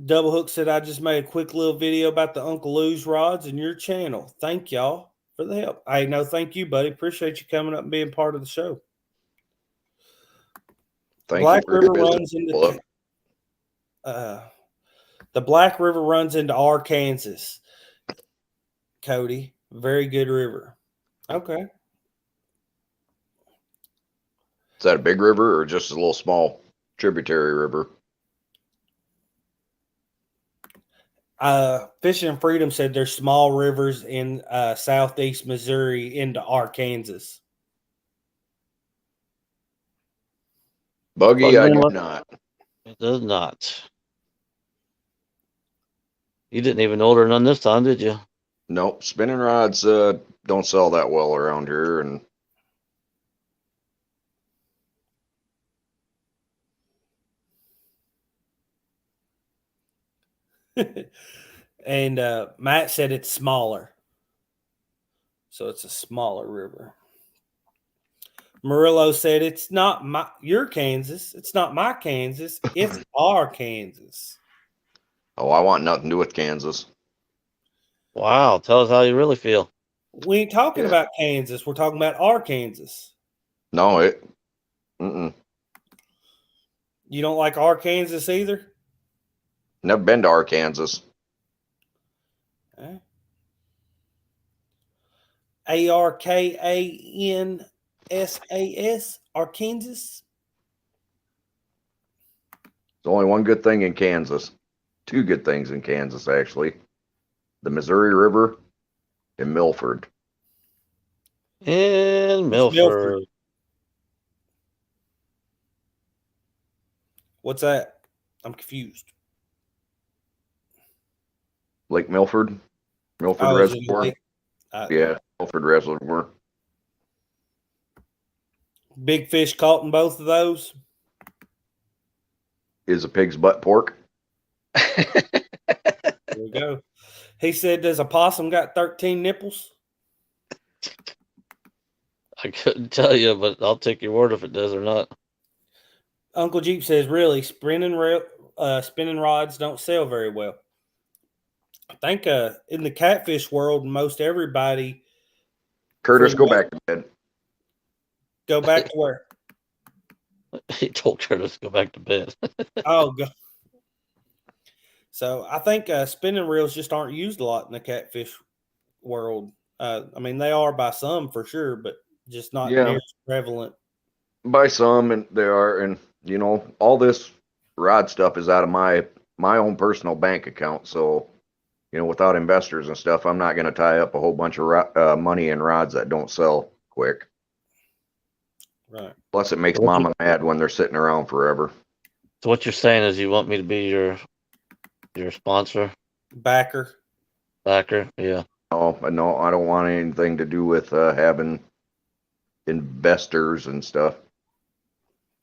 Double Hook said, I just made a quick little video about the Uncle Lou's rods and your channel. Thank y'all for the help. Hey, no, thank you, buddy. Appreciate you coming up and being part of the show. Thank Black you for River visiting. runs into the Black River runs into Arkansas. Cody, very good river. Okay. Is that a big river or just a little small tributary river? Fishing Freedom said there's small rivers in southeast Missouri into Arkansas. Buggy, Well, I you know do what? not. It does not. You didn't even order none this time, did you? Nope. Spinning rods don't sell that well around here, and And Matt said it's smaller. So it's a smaller river. Murillo said it's not your Kansas. It's not my Kansas. It's our Kansas. oh, I want nothing to do with Kansas. Wow, tell us how you really feel. We ain't talking about Kansas. We're talking about our Kansas. No, it. Mm-mm. You don't like our Kansas either? Never been to Arkansas. Arkansas, Arkansas. There's only one good thing in Kansas. Two good things in Kansas, actually. The Missouri River and Milford. In What's Milford. What's that? I'm confused. Lake Milford? Milford Oh, is it Reservoir? lake? Yeah, Milford Reservoir. Big fish caught in both of those? Is a pig's butt pork? There we go. He said, does a possum got 13 nipples? I couldn't tell you, but I'll take your word if it does or not. Uncle Jeep says, really, spinning rods don't sell very well. I think in the catfish world, most everybody. Curtis, go back to bed. Go back to where? He told Curtis to go back to bed. Oh, God. So I think spinning reels just aren't used a lot in the catfish world. I mean, they are by some for sure, but just not near as prevalent. By some, and they are, and all this rod stuff is out of my my own personal bank account. So, without investors and stuff, I'm not going to tie up a whole bunch of money in rods that don't sell quick. Right. Plus, it makes So what mama mad when they're sitting around forever. So what you're saying is you want me to be your sponsor, Backer. backer? Yeah. No, I don't want anything to do with having investors and stuff.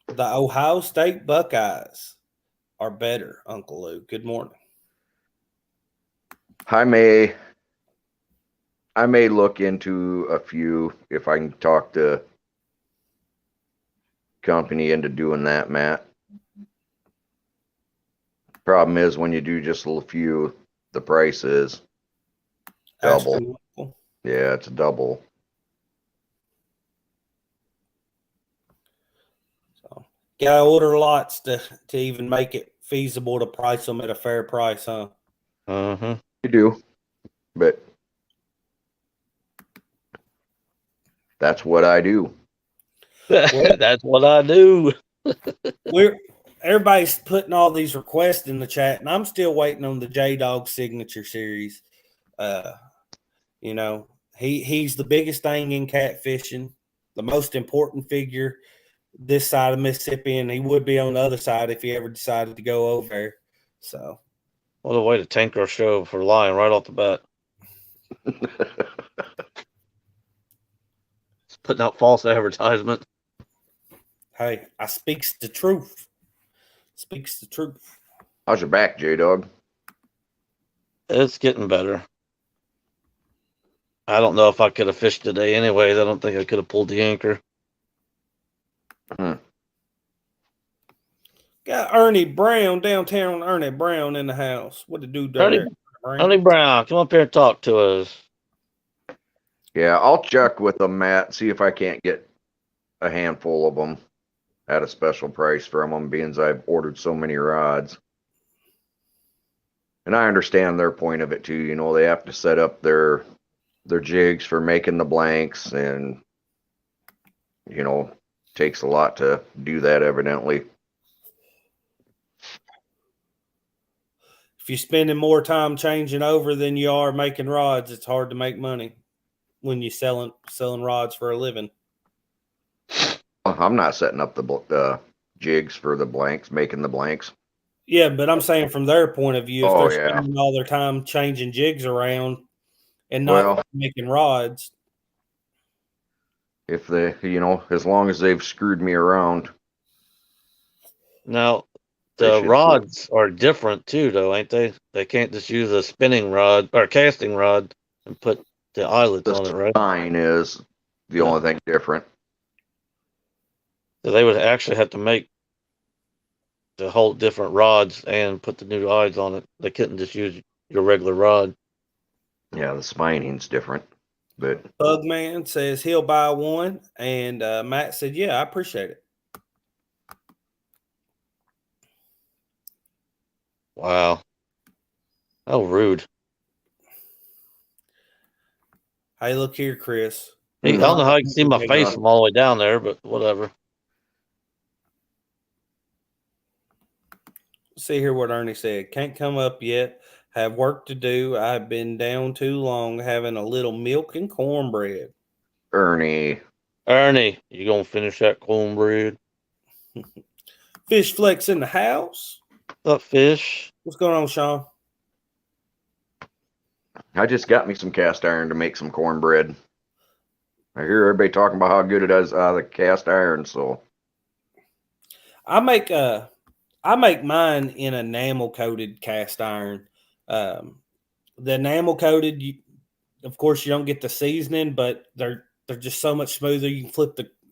The Ohio State Buckeyes are better, Uncle Lou. Good morning. I may look into a few if I can talk the company into doing that, Matt. Problem is when you do just a few, the price is double. Astronomical. Yeah, it's double. So, gotta order lots to even make it feasible to price them at a fair price, huh? Mm-hmm. You do, but that's what I do. That's what I do. Everybody's putting all these requests in the chat, and I'm still waiting on the Jaydog signature series. He's the biggest thing in catfishing, the most important figure this side of Mississippi, and he would be on the other side if he ever decided to go over there. So, What a way to tank our show for lying right off the bat. It's putting out false advertisement. hey, I speaks the truth. Speaks the truth. How's your back, Jaydog? It's getting better. I don't know if I could have fished today anyways. I don't think I could have pulled the anchor. Got Ernie Brown, downtown Ernie Brown in the house. What to do there? Ernie Brown, come up here and talk to us. Yeah, I'll check with them, Matt, see if I can't get a handful of them at a special price from them, being as I've ordered so many rods. And I understand their point of it too. They have to set up their jigs for making the blanks, and takes a lot to do that, evidently. If you're spending more time changing over than you are making rods, it's hard to make money when you're selling rods for a living. I'm not setting up the jigs for the blanks, making the blanks. Yeah, but I'm saying from their point of view, if Oh, they're yeah. spending all their time changing jigs around and not making rods. If they, as long as they've screwed me around. Now, the rods are different too, though, ain't they? They can't just use a spinning rod or casting rod and put the eyelets on it, right? The spine is the only thing different. So they would actually have to make the whole different rods and put the new eyes on it. They couldn't just use your regular rod. Yeah, the spining's different. But Bugman says he'll buy one, and Matt said, "Yeah, I appreciate it." Wow, how rude! Hey, look here, Chris. Hey, I don't know how you can see my face from all the way down there, but whatever. See here what Ernie said. Can't come up yet. Have work to do. I've been down too long having a little milk and cornbread. Ernie, you gonna finish that cornbread? Fish Flex in the house. What's up, Fish? What's going on, Sean? I just got me some cast iron to make some cornbread. I hear everybody talking about how good it is out of the cast iron, so I make mine in enamel coated cast iron. The enamel coated, of course, you don't get the seasoning, but they're just so much smoother. You can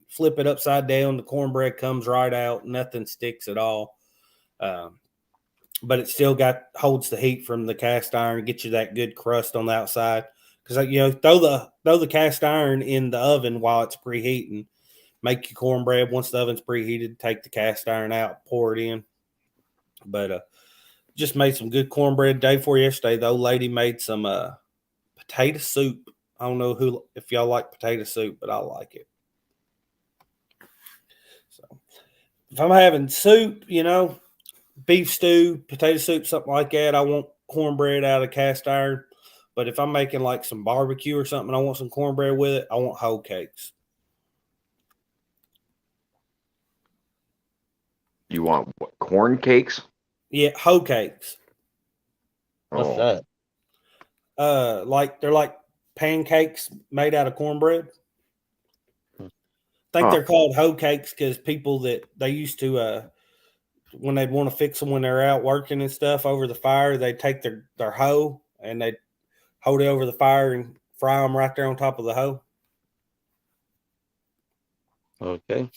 flip it upside down. The cornbread comes right out. Nothing sticks at all. But it still holds the heat from the cast iron, get you that good crust on the outside. Because throw the cast iron in the oven while it's preheating. Make your cornbread once the oven's preheated. Take the cast iron out, pour it in. But just made some good cornbread day before yesterday. The old lady made some potato soup. I don't know if y'all like potato soup, but I like it. So if I'm having soup, beef stew, potato soup, something like that. I want cornbread out of cast iron. But if I'm making like some barbecue or something, I want some cornbread with it, I want whole cakes. You want what, corn cakes? Yeah, whole cakes. What's Oh, that? Like they're like pancakes made out of cornbread. I think Huh. they're called hoe cakes because people that they used to when they'd want to fix them when they're out working and stuff over the fire, they'd take their hoe and they'd hold it over the fire and fry them right there on top of the hoe. Okay.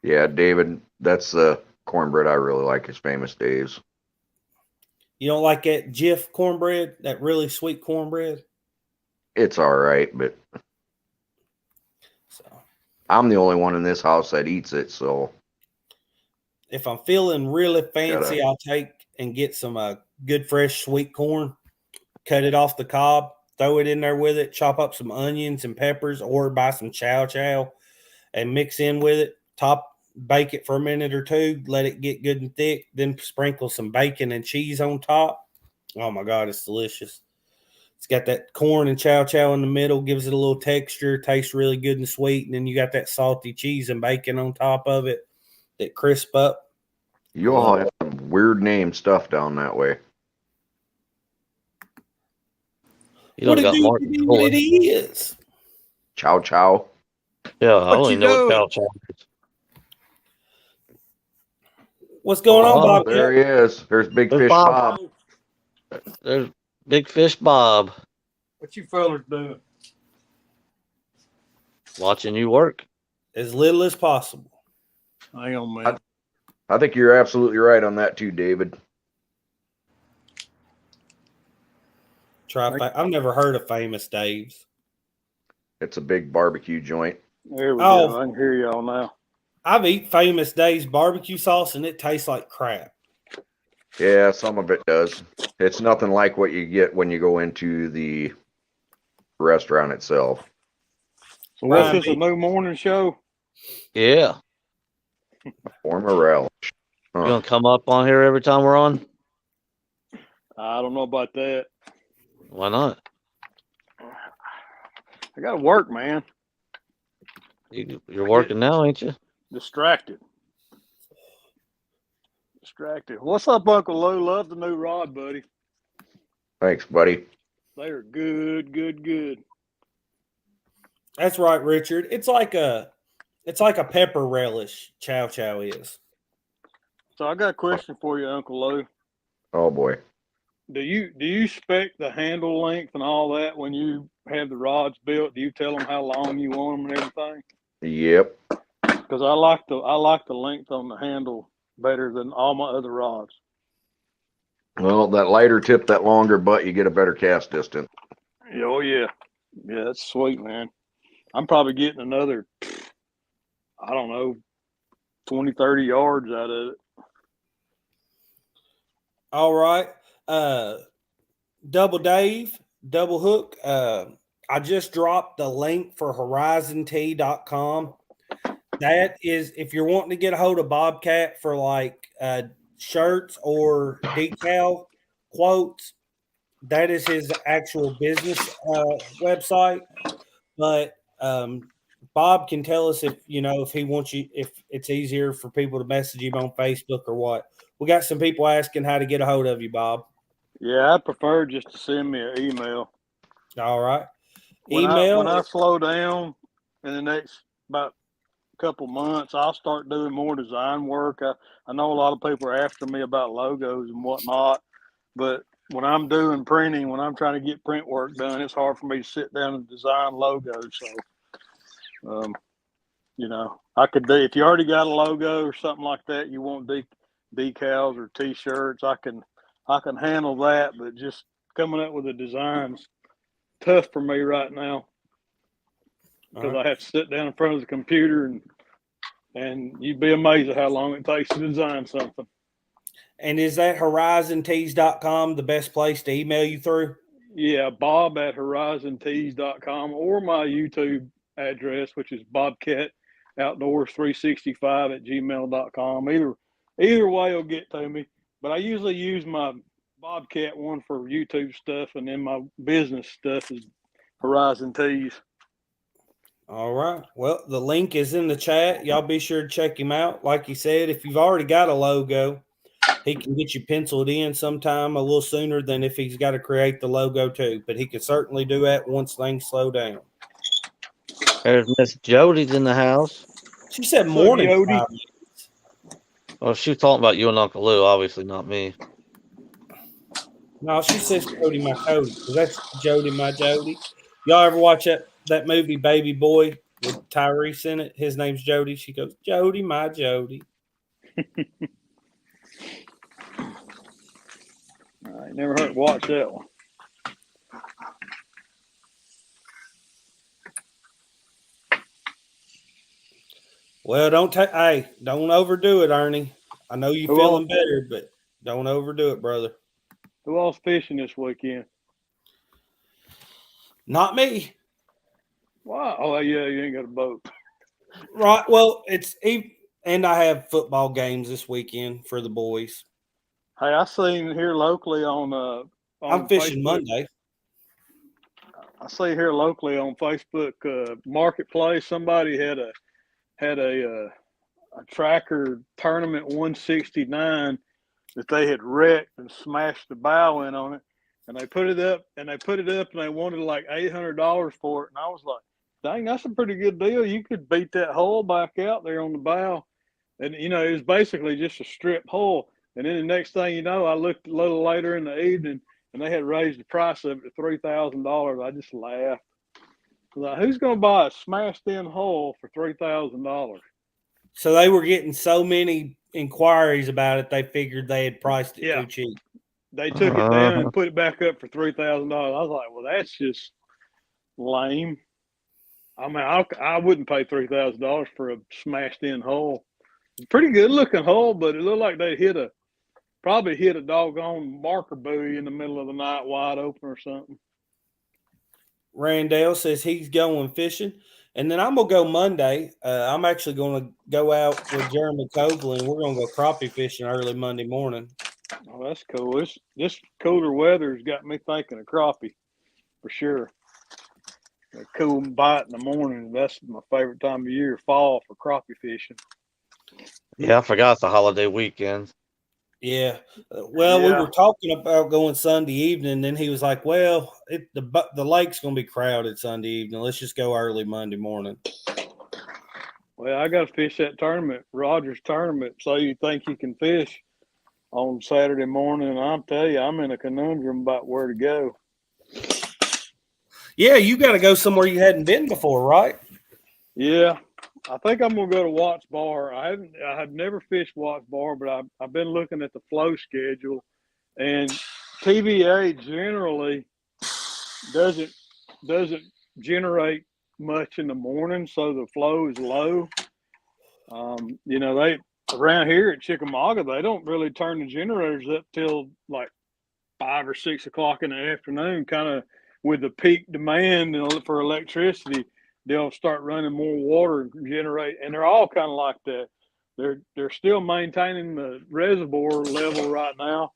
Yeah, David, that's the cornbread I really like is Famous Dave's. You don't like that Jif cornbread, that really sweet cornbread? It's all right, but So I'm the only one in this house that eats it, so if I'm feeling really fancy, Gotta- I'll take and get some good fresh sweet corn, cut it off the cob, throw it in there with it, chop up some onions and peppers, or buy some chow chow and mix in with it. Bake it for a minute or two, let it get good and thick, then sprinkle some bacon and cheese on top. Oh my God, it's delicious. It's got that corn and chow chow in the middle, gives it a little texture, tastes really good and sweet, and then you got that salty cheese and bacon on top of it that crisp up. you all have some weird name stuff down that way. You What don't it got do Mark to be and what Boy. it is? Chow chow. Yeah, I What only you know what doing? chow chow is. What's going on, Oh, Bob? There he is. There's Big There's Fish Bob. Bob. There's Big Fish Bob What you fellas doing? watching you work. As little as possible. Hang on, man. I think you're absolutely right on that too, David. I've never heard of Famous Dave's. It's a big barbecue joint. There we Oh. go. I can hear y'all now. I've eaten Famous Dave's barbecue sauce and it tastes like crap. Yeah, some of it does. It's nothing like what you get when you go into the restaurant itself. So what's Right. this, a new morning show? Yeah. Former relish. You gonna come up on here every time we're on? I don't know about that. Why not? I got to work, man. You're working now, ain't you? Distracted. What's up, Uncle Lou? Love the new rod, buddy. Thanks, buddy. They are good. That's right, Richard. It's like a pepper relish chow chow is. So I got a question for you, Uncle Lou. Oh boy. Do you spec the handle length and all that when you have the rods built? Do you tell them how long you want them and everything? Yep. Because I like the length on the handle better than all my other rods. Well, that lighter tip, that longer butt, you get a better cast distance. Oh yeah, that's sweet, man. I'm probably getting another, I don't know, 20, 30 yards out of it. All right. Double Dave, Double Hook. I just dropped the link for horizontee.com. That is, if you're wanting to get a hold of Bobcat for like shirts or decal quotes, that is his actual business website. But Bob can tell us if he wants you, if it's easier for people to message him on Facebook or what. We got some people asking how to get a hold of you, Bob. Yeah, I prefer just to send me an email. All right. When I slow down in the next about couple months, I'll start doing more design work. I know a lot of people are asking me about logos and whatnot, but when I'm doing printing, when I'm trying to get print work done, it's hard for me to sit down and design logos. So, I could do, if you already got a logo or something like that, you want decals or T-shirts, I can handle that. But just coming up with the designs, tough for me right now because I have to sit down in front of the computer and you'd be amazed at how long it takes to design something. And is that horizontees.com the best place to email you through? Yeah, Bob at horizontees.com or my YouTube address, which is Bobcat Outdoors 365 at gmail.com. Either way will get to me. But I usually use my Bobcat one for YouTube stuff, and then my business stuff is Horizon Tees. All right. Well, the link is in the chat. Y'all be sure to check him out. Like he said, if you've already got a logo, he can get you penciled in sometime a little sooner than if he's got to create the logo too. But he could certainly do that once things slow down. There's Miss Jody's in the house. She said What's up, morning. Yodi? time. Well, she was talking about you and Uncle Lou, obviously not me. No, she says Cody, my Cody. 'Cause that's Jody, my Jody. Y'all ever watch that movie Baby Boy with Tyrese in it? His name's Jody. She goes, Jody, my Jody. I never heard watch that one. Well, don't overdo it, Ernie. I know you're Who feeling else? better, but don't overdo it, brother. Who else fishing this weekend? Not me. Wow. Oh yeah, you ain't got a boat. Right. Well, and I have football games this weekend for the boys. Hey, I seen here locally on I'm fishing Facebook, Monday. I see here locally on Facebook Marketplace, somebody had a tracker tournament 169 that they had wrecked and smashed the bow in on it, and they put it up and they wanted like $800 for it, and I was like, dang, that's a pretty good deal. You could beat that hull back out there on the bow, and it was basically just a strip hull. And then the next thing you know, I looked a little later in the evening, and they had raised the price of it to $3,000. I just laughed. I was like, who's going to buy a smashed-in hull for $3,000? So they were getting so many inquiries about it, they figured they had priced it Yeah. too cheap. They took it down and put it back up for $3,000. I was like, well, that's just lame. I mean, I wouldn't pay $3,000 for a smashed-in hull. Pretty good-looking hull, but it looked like they probably hit a doggone marker buoy in the middle of the night wide open or something. Randall says he's going fishing. And then I'm going to go Monday. I'm actually going to go out with Jeremy Coughlin. We're going to go crappie fishing early Monday morning. Oh, that's cool. This cooler weather's got me thinking of crappie for sure. A cool bite in the morning. That's my favorite time of year, fall, for crappie fishing. Yeah, I forgot the holiday weekend. Yeah. We were talking about going Sunday evening. Then he was like, well, the lake's going to be crowded Sunday evening. Let's just go early Monday morning. Well, I got to fish that tournament, Rogers tournament, so you think you can fish on Saturday morning. And I'll tell you, I'm in a conundrum about where to go. Yeah, you got to go somewhere you hadn't been before, right? Yeah, I think I'm gonna go to Watts Bar. I have never fished Watts Bar, but I've been looking at the flow schedule, and TVA generally doesn't generate much in the morning, so the flow is low. They around here at Chickamauga, they don't really turn the generators up till like 5 or 6 o'clock in the afternoon, kind of with the peak demand for electricity. They'll start running more water and generate, and they're all kind of like that. They're still maintaining the reservoir level right now,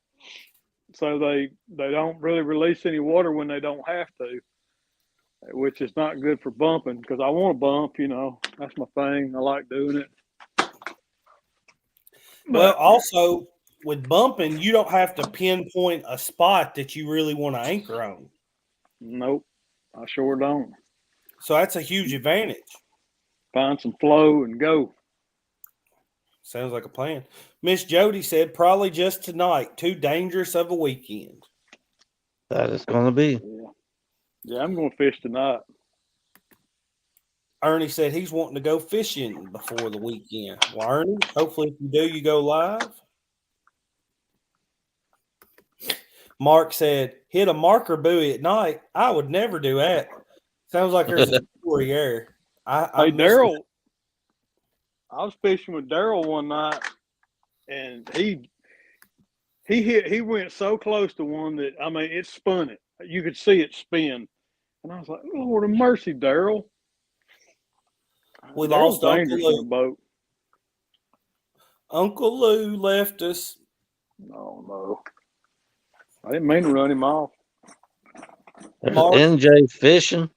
so they don't really release any water when they don't have to, which is not good for bumping, because I want to bump. That's my thing. I like doing it. Well, also with bumping, you don't have to pinpoint a spot that you really want to anchor on. Nope, I sure don't. So that's a huge advantage. Find some flow and go. Sounds like a plan. Miss Jody said probably just tonight. Too dangerous of a weekend. That is going to be. Yeah, I'm going to fish tonight. Ernie said he's wanting to go fishing before the weekend. Well, Ernie, hopefully if you do, you go live. Mark said, hit a marker buoy at night. I would never do that. Sounds like there's a story there. Hey, Daryl, I was fishing with Daryl one night, and he went so close to one that, I mean, it spun it. You could see it spin. And I was like, Lord of mercy, Daryl. We Daryl's lost Uncle dangerous Lou. in a boat. Uncle Lou left us. Oh no, I didn't mean to run him off. There's Mark, NJ fishing.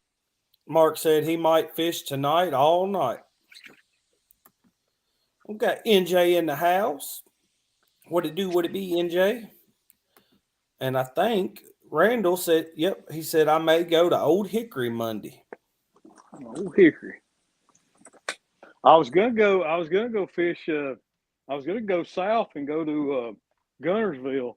Mark said he might fish tonight all night. We got NJ in the house. What it do? What it be, NJ? And I think Randall said, "Yep." He said I may go to Old Hickory Monday. Oh, Hickory. I was gonna go fish. I was gonna go south and go to Gunnersville,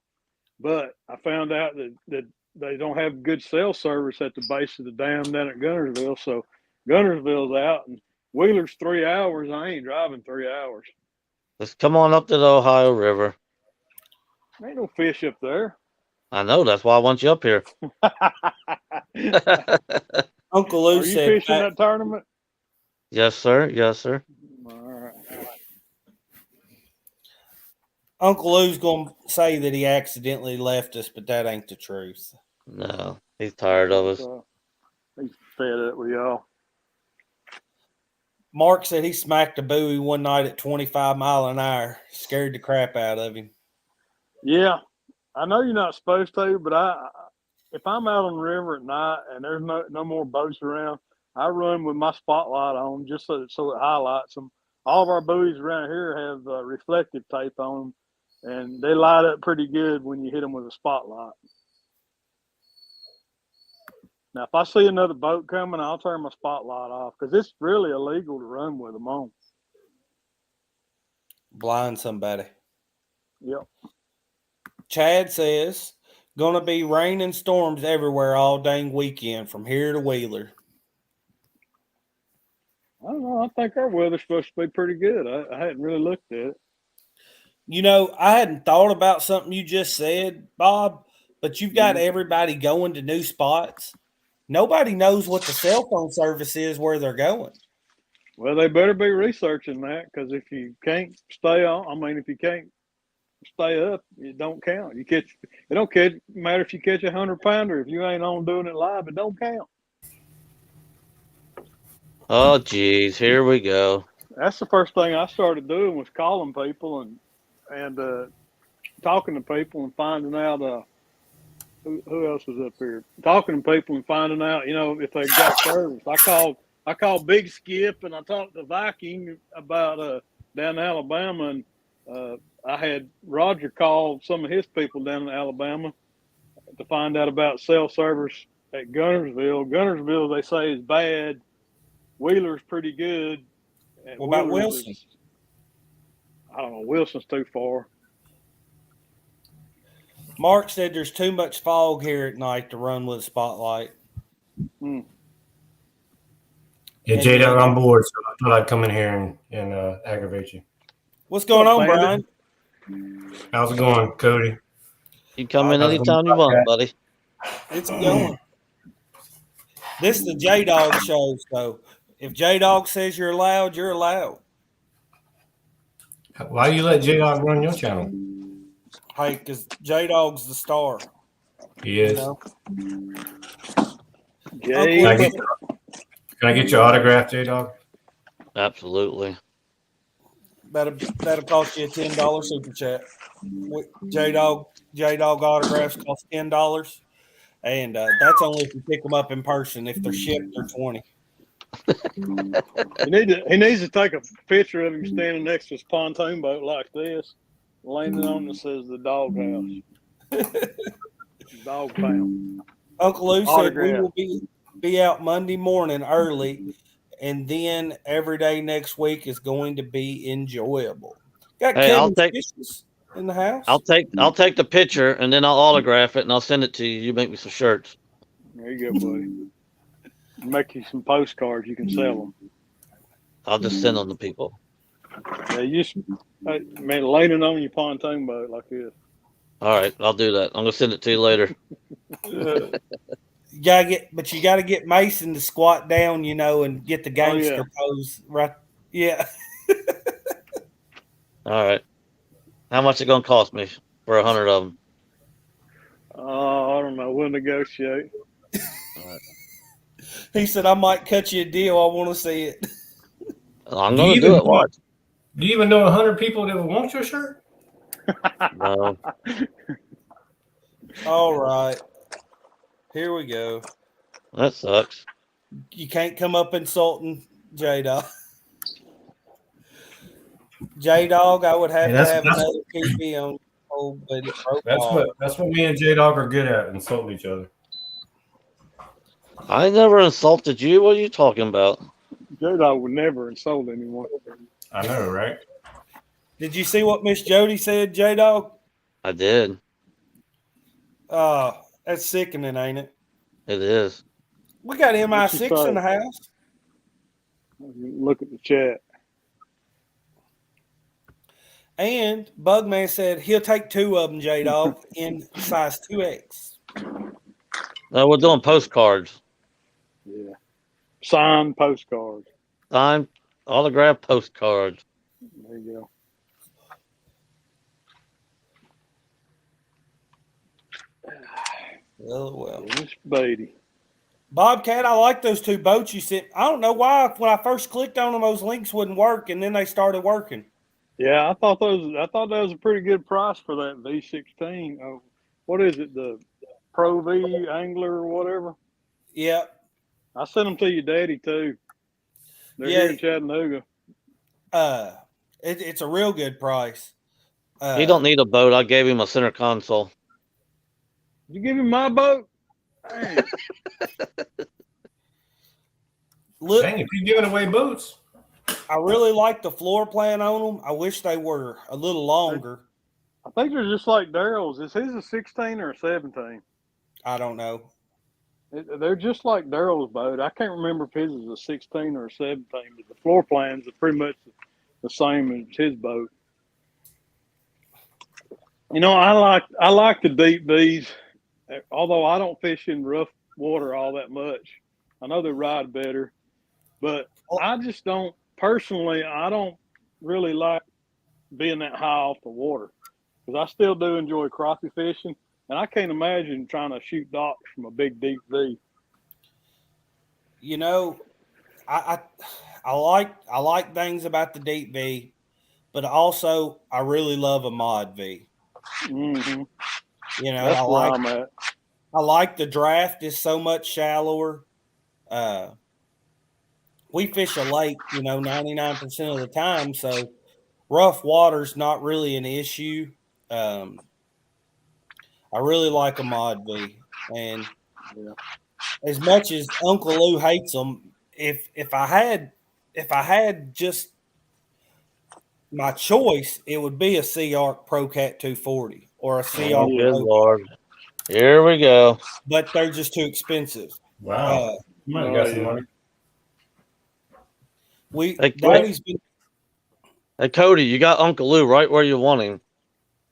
but I found out that they don't have good cell service at the base of the dam down at Gunnersville. So Gunnersville's out, and Wheeler's 3 hours. I ain't driving 3 hours. Let's come on up to the Ohio River. Ain't no fish up there. I know, that's why I want you up here. Uncle Lou Are you said, fishing that tournament? Yes, sir. Yes, sir. All right. Uncle Lou's going to say that he accidentally left us, but that ain't the truth. No, he's tired of us. He's fed up with y'all. Mark said he smacked a buoy one night at 25 mile an hour. Scared the crap out of him. Yeah, I know you're not supposed to, but if I'm out on the river at night and there's no more boats around, I run with my spotlight on just so it highlights them. All of our buoys around here have reflective tape on them, and they light up pretty good when you hit them with a spotlight. Now, if I see another boat coming, I'll turn my spotlight off because it's really illegal to run with them on. Blind somebody. Yep. Chad says, gonna be rain and storms everywhere all dang weekend from here to Wheeler. I don't know. I think our weather's supposed to be pretty good. I hadn't really looked at it. You know, I hadn't thought about something you just said, Bob, but you've got everybody going to new spots. Nobody knows what the cell phone service is where they're going. Well, they better be researching that because if you can't stay on, if you can't stay up, it don't count. It don't matter if you catch 100-pounder. If you ain't on doing it live, it don't count. Oh, geez, here we go. That's the first thing I started doing was calling people and talking to people and finding out who else was up here. Talking to people and finding out, if they got service. I called Big Skip and I talked to Viking about down in Alabama, and I had Roger call some of his people down in Alabama to find out about cell service at Gunnersville. Gunnersville, they say, is bad. Wheeler's pretty good. What about Wilson? I don't know. Wilson's too far. Mark said there's too much fog here at night to run with a spotlight. Hmm. Yeah, Jaydog on board, so I thought I'd come in here and aggravate you. What's going on, Brian? How's it going, Cody? You come in anytime you want, buddy. It's going. This is the Jaydog show, so if Jaydog says you're allowed, you're allowed. Why do you let Jaydog run your channel? Hey, because Jaydog's the star. He is. You know? Can I get your autograph, Jaydog? Absolutely. That'll cost you a $10 super chat. Jaydog autographs cost $10, and that's only if you pick them up in person. If they're shipped, they're $20. He needs to take a picture of him standing next to his pontoon boat like this, laying on it says the dog house. Dog pound. Uncle Lou said we will be out Monday morning early, and then every day next week is going to be enjoyable. Got Kevin's fishes in the house. I'll take the picture and then I'll autograph it and I'll send it to you. You make me some shirts. There you go, buddy. Make you some postcards. You can sell them. I'll just send them to people. Yeah, you just laying on your pontoon boat like this. All right, I'll do that. I'm gonna send it to you later. You gotta get Mason to squat down, and get the gangster pose right. Yeah. All right. How much it gonna cost me for 100 of them? I don't know. We'll negotiate. All right. He said, "I might cut you a deal. I want to see it." I'm gonna do it. Watch. Do you even know 100 people that would want your shirt? No. All right. Here we go. That sucks. You can't come up insulting Jaydog. Jaydog, I would have Hey, to have another TV on. Oh, but it broke off. that's what me and Jaydog are good at, insulting each other. I never insulted you. What are you talking about? Jaydog would never insult anyone. I know, right? Did you see what Miss Jody said, Jaydog? I did. That's sickening, ain't it? It is. We got What'd she MI6 in the say? house. Look at the chat. And Bugman said he'll take 2 of them, Jaydog, in size 2X. No, we're doing postcards. Yeah. Signed postcards. Signed autographed postcards. There you go. Well. Miss Beatty. Bobcat, I like those 2 boats you sent. I don't know why when I first clicked on them, those links wouldn't work, and then they started working. Yeah, I thought that was a pretty good price for that V16. Oh, what is it? The Pro V Angler or whatever? Yep. I sent them to your daddy too. They're here in Chattanooga. It's a real good price. He don't need a boat. I gave him a center console. You give him my boat? Dang. Look, Dang, if you're giving away boats. I really like the floor plan on them. I wish they were a little longer. I think they're just like Daryl's. Is his a 16 or a 17? I don't know. They're just like Daryl's boat. I can't remember if his is a 16 or a 17, but the floor plans are pretty much the same as his boat. You know, I like the deep V's, although I don't fish in rough water all that much. I know they ride better, but I just don't personally. I don't really like being that high off the water because I still do enjoy crappie fishing, and I can't imagine trying to shoot docks from a big deep V. You know, I like things about the deep V, but also I really love a mod V. Mm-hmm. You know, That's where I'm at. I like the draft is so much shallower. We fish a lake, 99% of the time, so rough water's not really an issue. I really like a mod V, and as much as Uncle Lou hates them, if I had just my choice, it would be a Sea Arc Pro Cat 240 or a Sea Arc. Good Lord. Here we go. But they're just too expensive. Wow. You might have got some money. Hey, Cody, you got Uncle Lou right where you want him.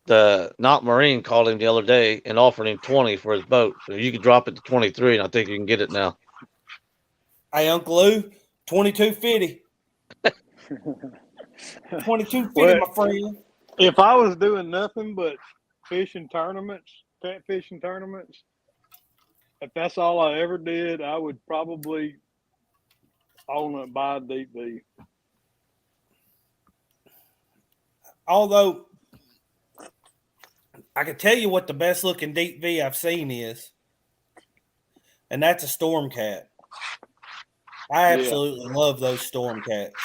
The Not Marine called him the other day and offered him 20 for his boat. So you could drop it to 23, and I think you can get it now. Hey, Uncle Lou, 2250. 2250, my friend. If I was doing nothing but fishing tournaments, cat fishing tournaments, if that's all I ever did, I would probably own and buy a deep V. Although I can tell you what the best looking deep V I've seen is, and that's a Storm Cat. I absolutely love those Storm Cats.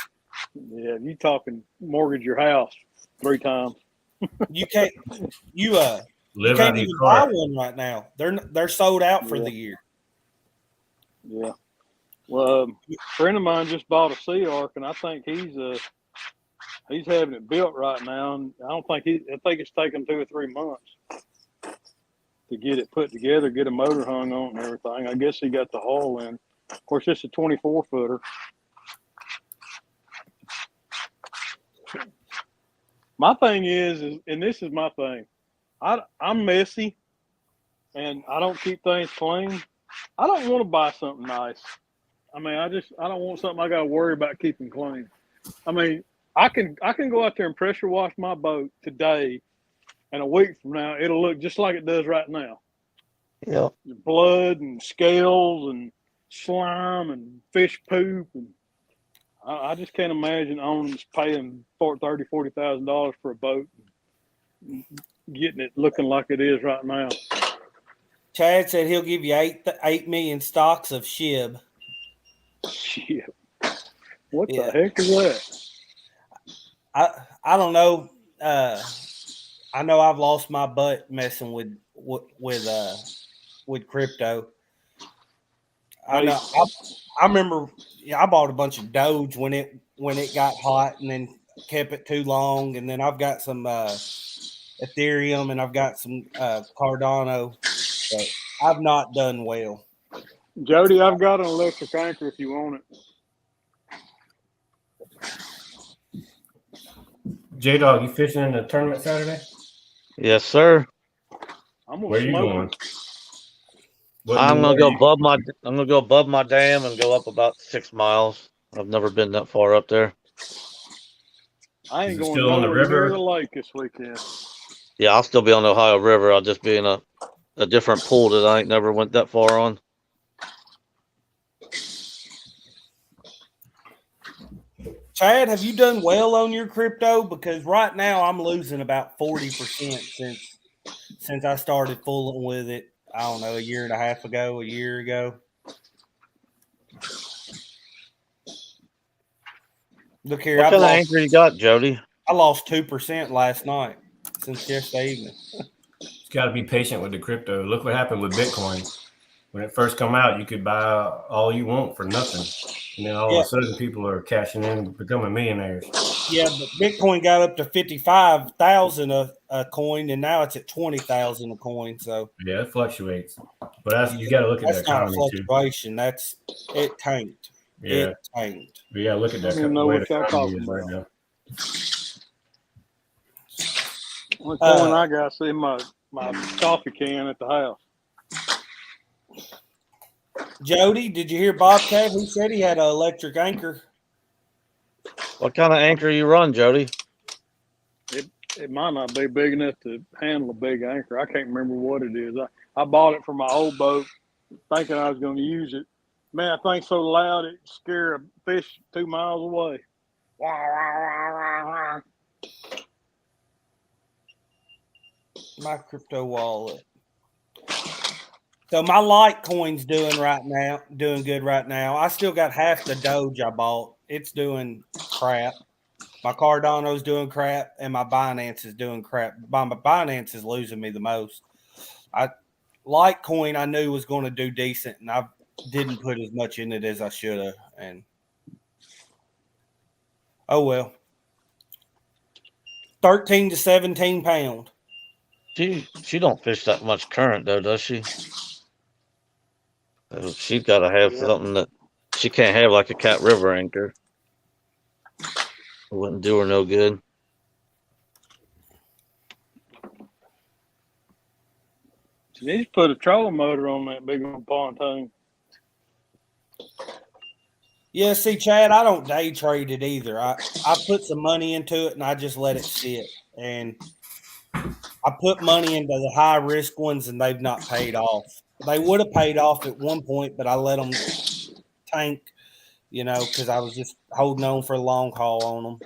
Yeah, you talking mortgage your house 3 times. You can't you can't even buy one right now. They're sold out for the year. Yeah. Well, a friend of mine just bought a Sea Arc, and I think he's having it built right now. And I think it's taken 2 or 3 months to get it put together, get a motor hung on and everything. I guess he got the hull in. Of course, it's a 24-footer. My thing is, and this is my thing, I'm messy, and I don't keep things clean. I don't want to buy something nice. I mean, I don't want something I got to worry about keeping clean. I mean, I can go out there and pressure wash my boat today, and a week from now, it'll look just like it does right now. Yeah. Blood and scales and slime and fish poop, and I just can't imagine owners paying $40,000 for a boat, and getting it looking like it is right now. Chad said he'll give you 8 million stocks of SHIB. Shit. What Yeah. the heck is that? I don't know. I know I've lost my butt messing with crypto. I know. I remember. Yeah, I bought a bunch of Doge when it got hot, and then kept it too long. And then I've got some Ethereum, and I've got some Cardano, but I've not done well. Jody, I've got an electric anchor if you want it. Jaydog, you fishing in the tournament Saturday? Yes, sir. I'm gonna Where you smoke going? it. I'm gonna go above my dam and go up about 6 miles. I've never been that far up there. I Is ain't it going still on the nowhere near river? the lake this weekend. Yeah, I'll still be on the Ohio River. I'll just be in a different pool that I ain't never went that far on. Chad, have you done well on your crypto? Because right now I'm losing about 40% since I started fooling with it. I don't know, a year ago. Look here, What kind of anchor you got, Jody? I lost 2% last night since yesterday evening. It's got to be patient with the crypto. Look what happened with Bitcoin. When it first come out, you could buy all you want for nothing. And then all of a sudden, people are cashing in, becoming millionaires. Yeah, but Bitcoin got up to 55,000 a coin, and now it's at 20,000 a coin. So yeah, it fluctuates. But you got to look at the that's not a economy fluctuation. It tanked. Yeah, it tanked. We got to look at I don't the even know way what the y'all economy talking is right about. now. Only coin I got is in my coffee can at the house. Jody, did you hear Bobcat? He said he had an electric anchor. What kind of anchor you run, Jody? It might not be big enough to handle a big anchor. I can't remember what it is. I bought it for my old boat, thinking I was going to use it. Man, that thing's so loud it scared a fish 2 miles away. My crypto wallet. So my Litecoin's doing good right now. I still got half the Doge I bought. It's doing crap. My Cardano's doing crap, and my Binance is doing crap. My Binance is losing me the most. Litecoin I knew was going to do decent, and I didn't put as much in it as I should have. And oh well. 13 to 17 pound. She don't fish that much current though, does she? She's got to have something that she can't have, like a Cat River anchor. It wouldn't do her no good. She needs to put a trolling motor on that big old pontoon. Yeah, see, Chad, I don't day trade it either. I put some money into it and I just let it sit. And I put money into the high risk ones and they've not paid off. They would have paid off at one point, but I let them tank, because I was just holding on for a long haul on them.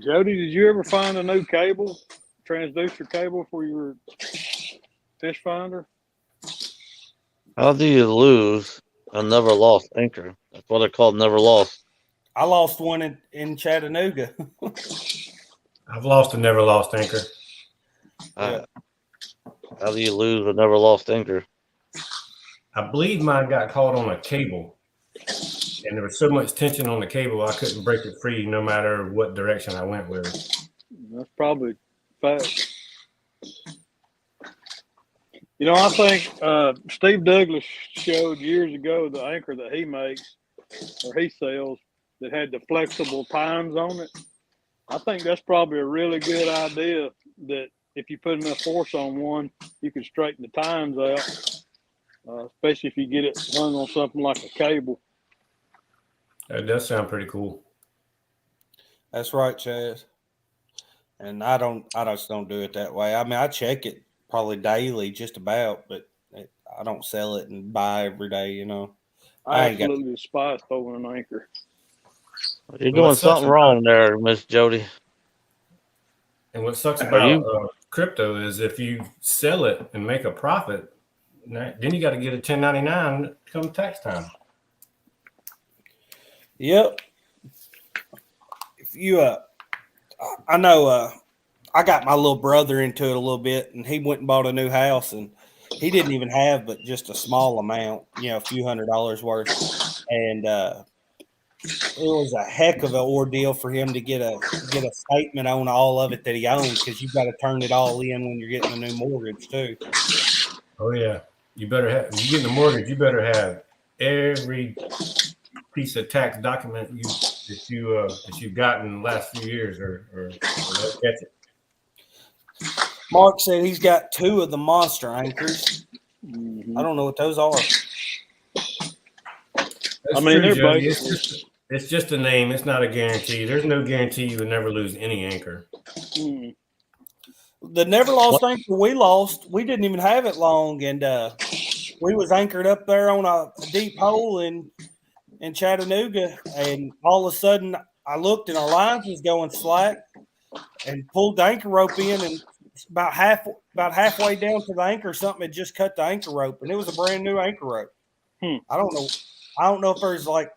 Jody, did you ever find a new cable, transducer cable for your fish finder? How do you lose a never lost anchor? That's what I call never lost. I lost one in Chattanooga. I've lost a never lost anchor. Yeah. How do you lose a never lost anchor? I believe mine got caught on a cable. And there was so much tension on the cable, I couldn't break it free no matter what direction I went with it. That's probably fact. I think Steve Douglas showed years ago the anchor that he makes or he sells that had the flexible tines on it. I think that's probably a really good idea, that if you put enough force on one, you can straighten the tines out, especially if you get it hung on something like a cable. That does sound pretty cool. That's right, Chad. And I just don't do it that way. I mean, I check it probably daily, just about, but I don't sell it and buy every day. I absolutely despise throwing an anchor. You're And what doing sucks something about wrong there, Miss Jody. and what sucks Are about you? crypto is if you sell it and make a profit, then you got to get a 1099 come tax time. Yep. If you I know I got my little brother into it a little bit, and he went and bought a new house, and he didn't even have but just a small amount, a few $100s worth, and it was a heck of an ordeal for him to get a statement on all of it that he owns, because you've got to turn it all in when you're getting a new mortgage too. Oh yeah, you better have. When you get in the mortgage, you better have every piece of tax document that you've gotten in the last few years, or they'll catch it. Mark said he's got 2 of the monster anchors. Mm-hmm. I don't know what those are. That's mean, true, they're Jody. basically. It's just a name. It's not a guarantee. There's no guarantee you would never lose any anchor. Mm. The never lost What? anchor we lost, we didn't even have it long, and we was anchored up there on a deep hole in Chattanooga, and all of a sudden I looked and our lines was going slack, and pulled the anchor rope in, and about halfway down to the anchor, something had just cut the anchor rope, and it was a brand new anchor rope. I don't know if there's like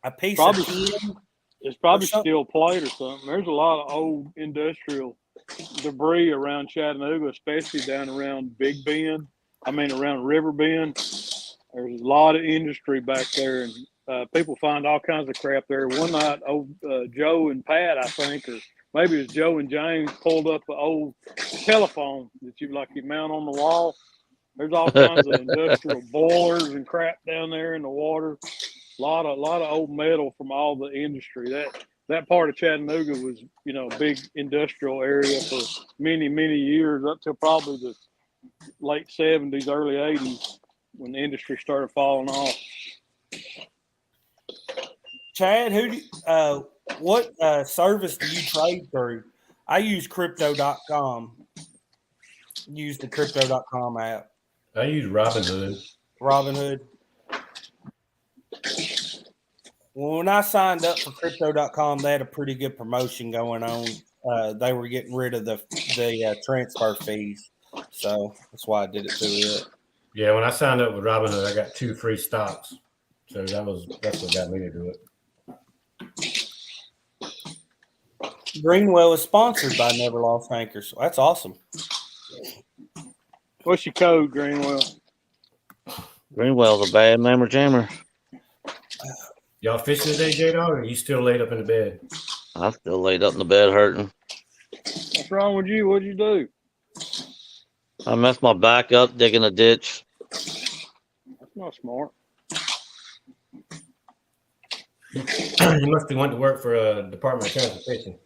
a piece of tin. It's probably something. steel plate or something. There's a lot of old industrial debris around Chattanooga, especially down around Big Bend. Around River Bend. There's a lot of industry back there, and people find all kinds of crap there. One night, Joe and Pat, I think, or maybe it was Joe and James, pulled up an old telephone that you mount on the wall. There's all kinds of industrial boilers and crap down there in the water. A lot of old metal from all the industry. That part of Chattanooga was, a big industrial area for many, many years, up till probably the late 70s, early 80s, when the industry started falling off. Chad, what service do you trade through? I use crypto.com. Use the crypto.com app. I use Robinhood. Robinhood. Well, when I signed up for crypto.com, they had a pretty good promotion going on. They were getting rid of the transfer fees. So that's why I did it through it. Yeah, when I signed up with Robinhood, I got 2 free stocks. So that's what got me to do it. Greenwell is sponsored by Never Lost Anchors. That's awesome. What's your code, Greenwell? Greenwell's a bad mammer jammer. Y'all fishing today, Jaydog, or are you still laid up in the bed? I'm still laid up in the bed hurting. What's wrong with you? What'd you do? I messed my back up digging a ditch. That's not smart. You must have went to work for a Department of Transportation.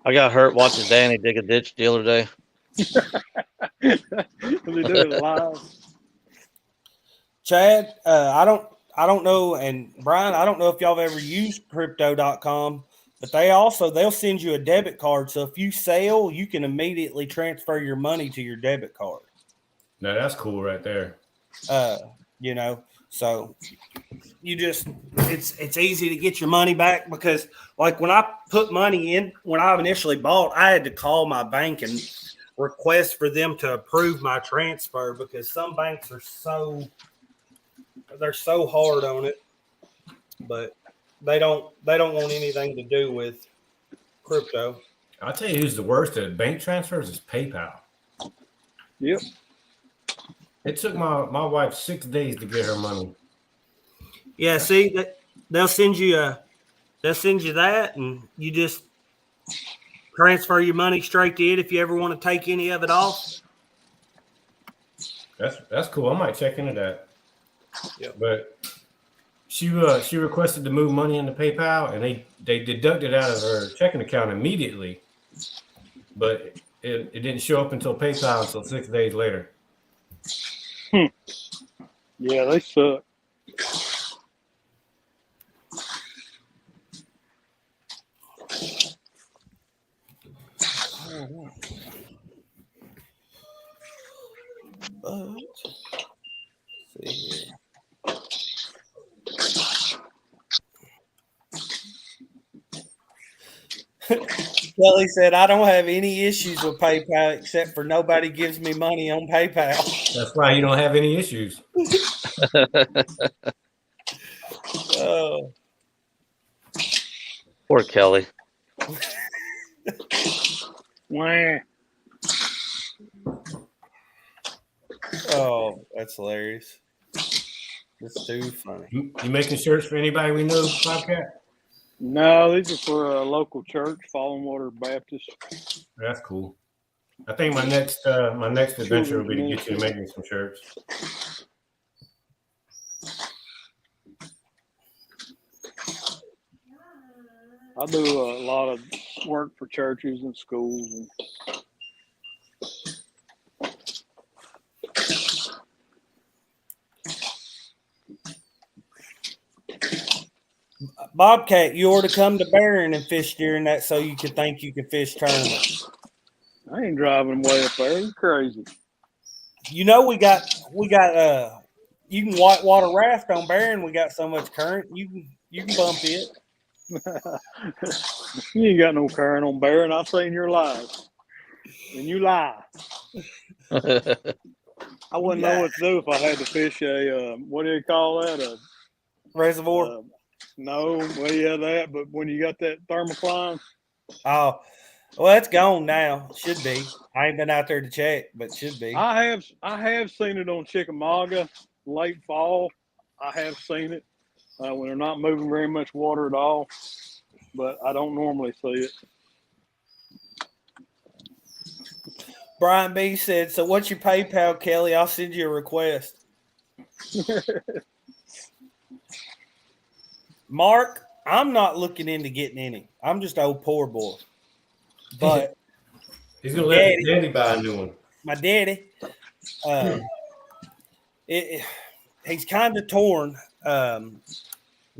I got hurt watching Danny dig a ditch the other day. Was he doing it live? Chad, I don't know, and Brian, I don't know if y'all have ever used crypto.com, but they'll send you a debit card. So if you sell, you can immediately transfer your money to your debit card. Now that's cool right there. So it's easy to get your money back, because like when I put money in, when I initially bought, I had to call my bank and request for them to approve my transfer, because some banks are so hard on it, but they don't want anything to do with crypto. I'll tell you who's the worst at bank transfers is PayPal. Yep. It took my wife 6 days to get her money. Yeah, see, they'll send you that, and you just transfer your money straight to it if you ever want to take any of it off. That's cool. I might check into that. Yeah. But she requested to move money into PayPal, and they deducted it out of her checking account immediately. But it didn't show up until PayPal until 6 days later. Yeah, they suck. But see here. Kelly said, I don't have any issues with PayPal except for nobody gives me money on PayPal. That's why you don't have any issues. Oh, Poor Kelly. Wah. oh, that's hilarious. It's too funny. You making shirts for anybody we know, Bobcat? No, these are for a local church, Fallen Water Baptist. That's cool. I think my next adventure will be to get you to make me some shirts. I do a lot of work for churches and schools. And Bobcat, you ought to come to Barron and fish during that so you could think you could fish tournaments. I ain't driving way up there. You crazy. You know we got you can whitewater raft on Barron. We got so much current. You can bump it. You ain't got no current on Barron. I've seen your lies. And you lie. I wouldn't know what to do if I had to fish a, what do you call that? A reservoir? No, well, yeah, that. But when you got that thermocline. Oh, well, it's gone now. Should be. I ain't been out there to check, but should be. I have seen it on Chickamauga late fall. I have seen it when they're not moving very much water at all, but I don't normally see it. Brian B said, so what's your PayPal, Kelly? I'll send you a request. Mark, I'm not looking into getting any. I'm just old poor boy. But he's going to let his daddy buy a new one. My daddy, he's kind of torn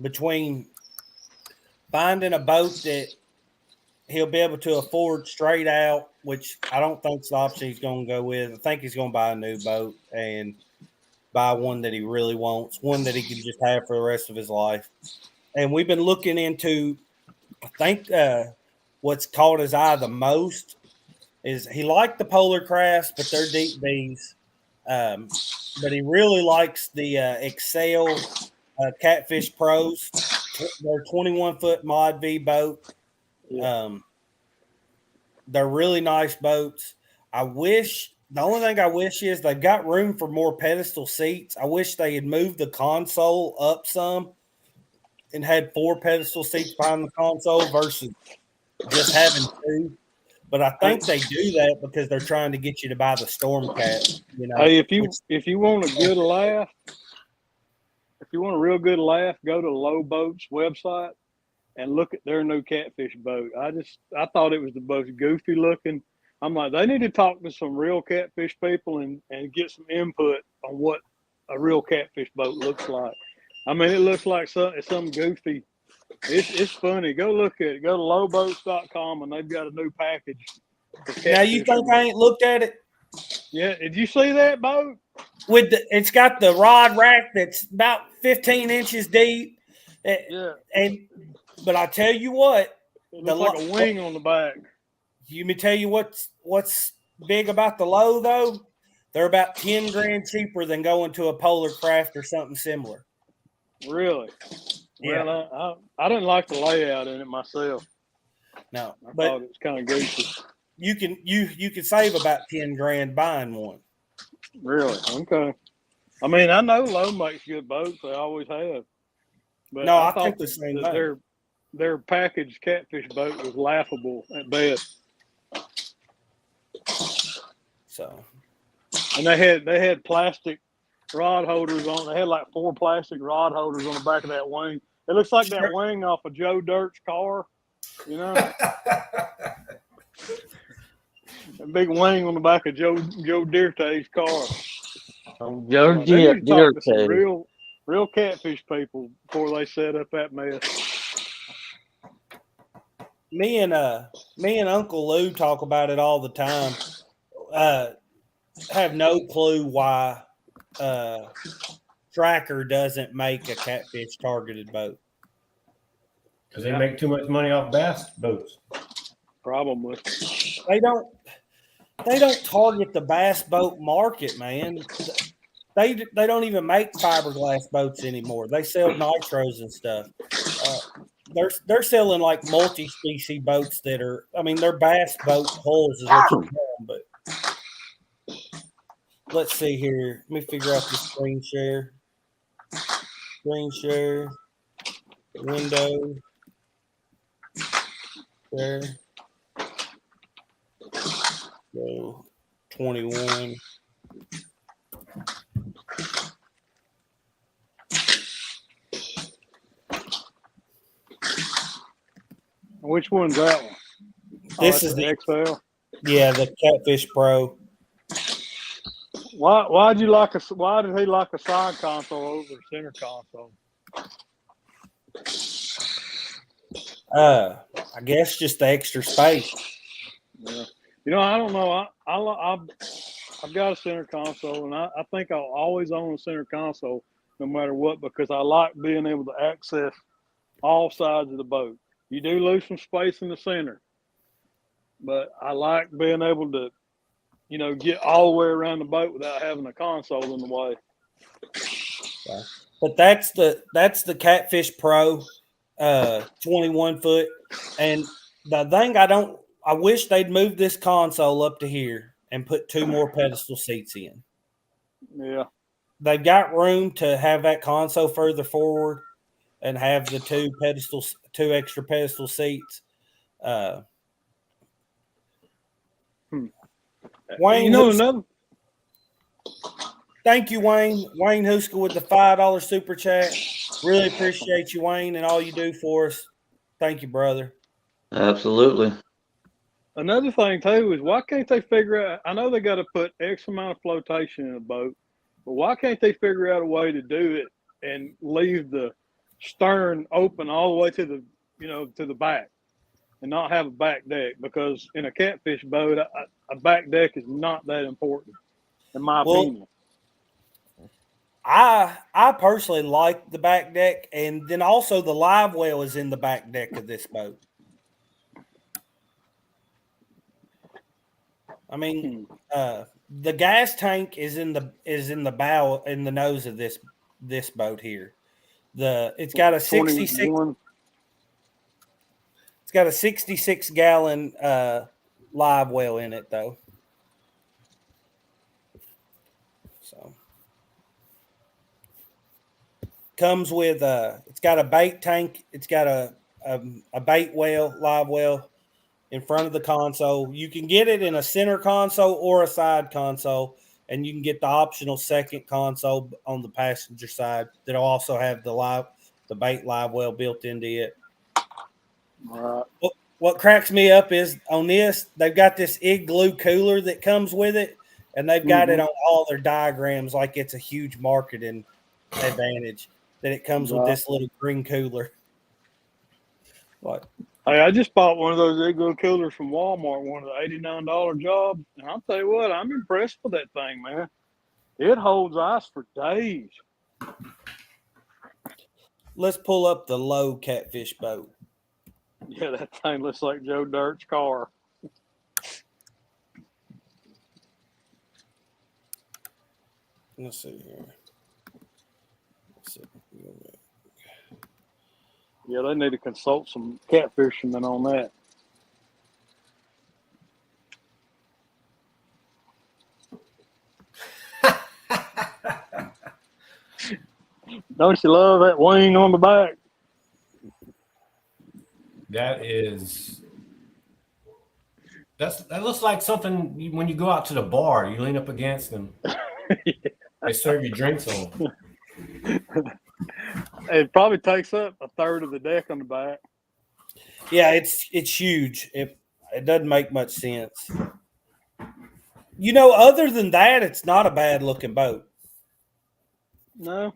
between finding a boat that he'll be able to afford straight out, which I don't think is the option he's going to go with. I think he's going to buy a new boat and buy one that he really wants, one that he can just have for the rest of his life. And we've been looking into, I think what's caught his eye the most is he liked the Polar Crafts, but they're deep B's. But he really likes the Excel Catfish Pros. They're 21-foot Mod V boat. They're really nice boats. The only thing I wish is they've got room for more pedestal seats. I wish they had moved the console up some and had 4 pedestal seats behind the console versus just having 2. But I think they do that because they're trying to get you to buy the Stormcat. You know, hey, if you want a good laugh, if you want a real good laugh, go to Low Boats website and look at their new catfish boat. I thought it was the most goofy looking. I'm like, they need to talk to some real catfish people and get some input on what a real catfish boat looks like. I mean, it looks like some goofy. It's funny. Go look at it. Go to lowboats.com and they've got a new package. Now you think I ain't looked at it? Yeah. Did you see that boat? It's got the rod rack that's about 15 inches deep. Yeah. But I tell you what, it looks like a wing on the back. You me tell you what's big about the low though? They're about 10 grand cheaper than going to a Polar Craft or something similar. Really? Yeah. Well, I didn't like the layout in it myself. No, I thought it was kind of goofy. You can save about 10 grand buying one. Really? Okay. I mean, I know Lowe makes good boats; they always have. But no, I thought think the same thing. Their packaged catfish boat was laughable at best. So, and they had plastic rod holders on. They had like 4 plastic rod holders on the back of that wing. It looks like that wing off of Joe Dirt's car, you know. A big wing on the back of Joe Dirte's car. Joe Dirte. Real catfish people before they set up that mess. Me and Uncle Lou talk about it all the time. Have no clue why Tracker doesn't make a catfish targeted boat. Because they make too much money off bass boats. problem with They don't target the bass boat market, man. They don't even make fiberglass boats anymore. They sell nitros and stuff. They're selling like multi-species boats that are. I mean, they're bass boat hulls is what you call them. But let's see here. Let me figure out the screen share. Screen share. Window. There. So 21. which one's that one? This Oh, is the XL. Yeah, the Catfish Pro. Why did he like a side console over a center console? I guess just the extra space. Yeah. I don't know. I've got a center console, and I think I'll always own a center console no matter what, because I like being able to access all sides of the boat. You do lose some space in the center, but I like being able to, get all the way around the boat without having a console in the way. But that's the Catfish Pro, 21 foot. And the thing I wish they'd move this console up to here and put 2 more pedestal seats in. Yeah. They've got room to have that console further forward and have the 2 extra pedestal seats. Wayne, another. Thank you, Wayne. Wayne Huska with the $5 super chat. Really appreciate you, Wayne, and all you do for us. Thank you, brother. Absolutely. Another thing too is, why can't they figure out? I know they got to put X amount of flotation in a boat, but why can't they figure out a way to do it and leave the stern open all the way to the back, and not have a back deck? Because in a catfish boat, a back deck is not that important, in my opinion. I personally like the back deck, and then also the live well is in the back deck of this boat. I mean, the gas tank is in the bow, in the nose of this boat here. It's got a 66. 21. It's got a 66 gallon live well in it though. So comes with it's got a bait tank. It's got a bait well, live well in front of the console. You can get it in a center console or a side console, and you can get the optional second console on the passenger side that'll also have the bait live well built into it. What cracks me up is on this, they've got this igloo cooler that comes with it, and they've got it on all their diagrams like it's a huge marketing advantage that it comes with this little green cooler. What? Hey, I just bought one of those igloo coolers from Walmart, one of the $89 jobs, and I'll tell you what, I'm impressed with that thing, man. It holds ice for days. Let's pull up the low catfish boat. Yeah, that thing looks like Joe Dirt's car. Let's see here. Yeah, they need to consult some catfishermen on that. Don't you love that wing on the back? That looks like something when you go out to the bar, you lean up against them. Yeah. They serve you drinks on. It probably takes up a third of the deck on the back. Yeah, it's huge. It doesn't make much sense. Other than that, it's not a bad looking boat. No.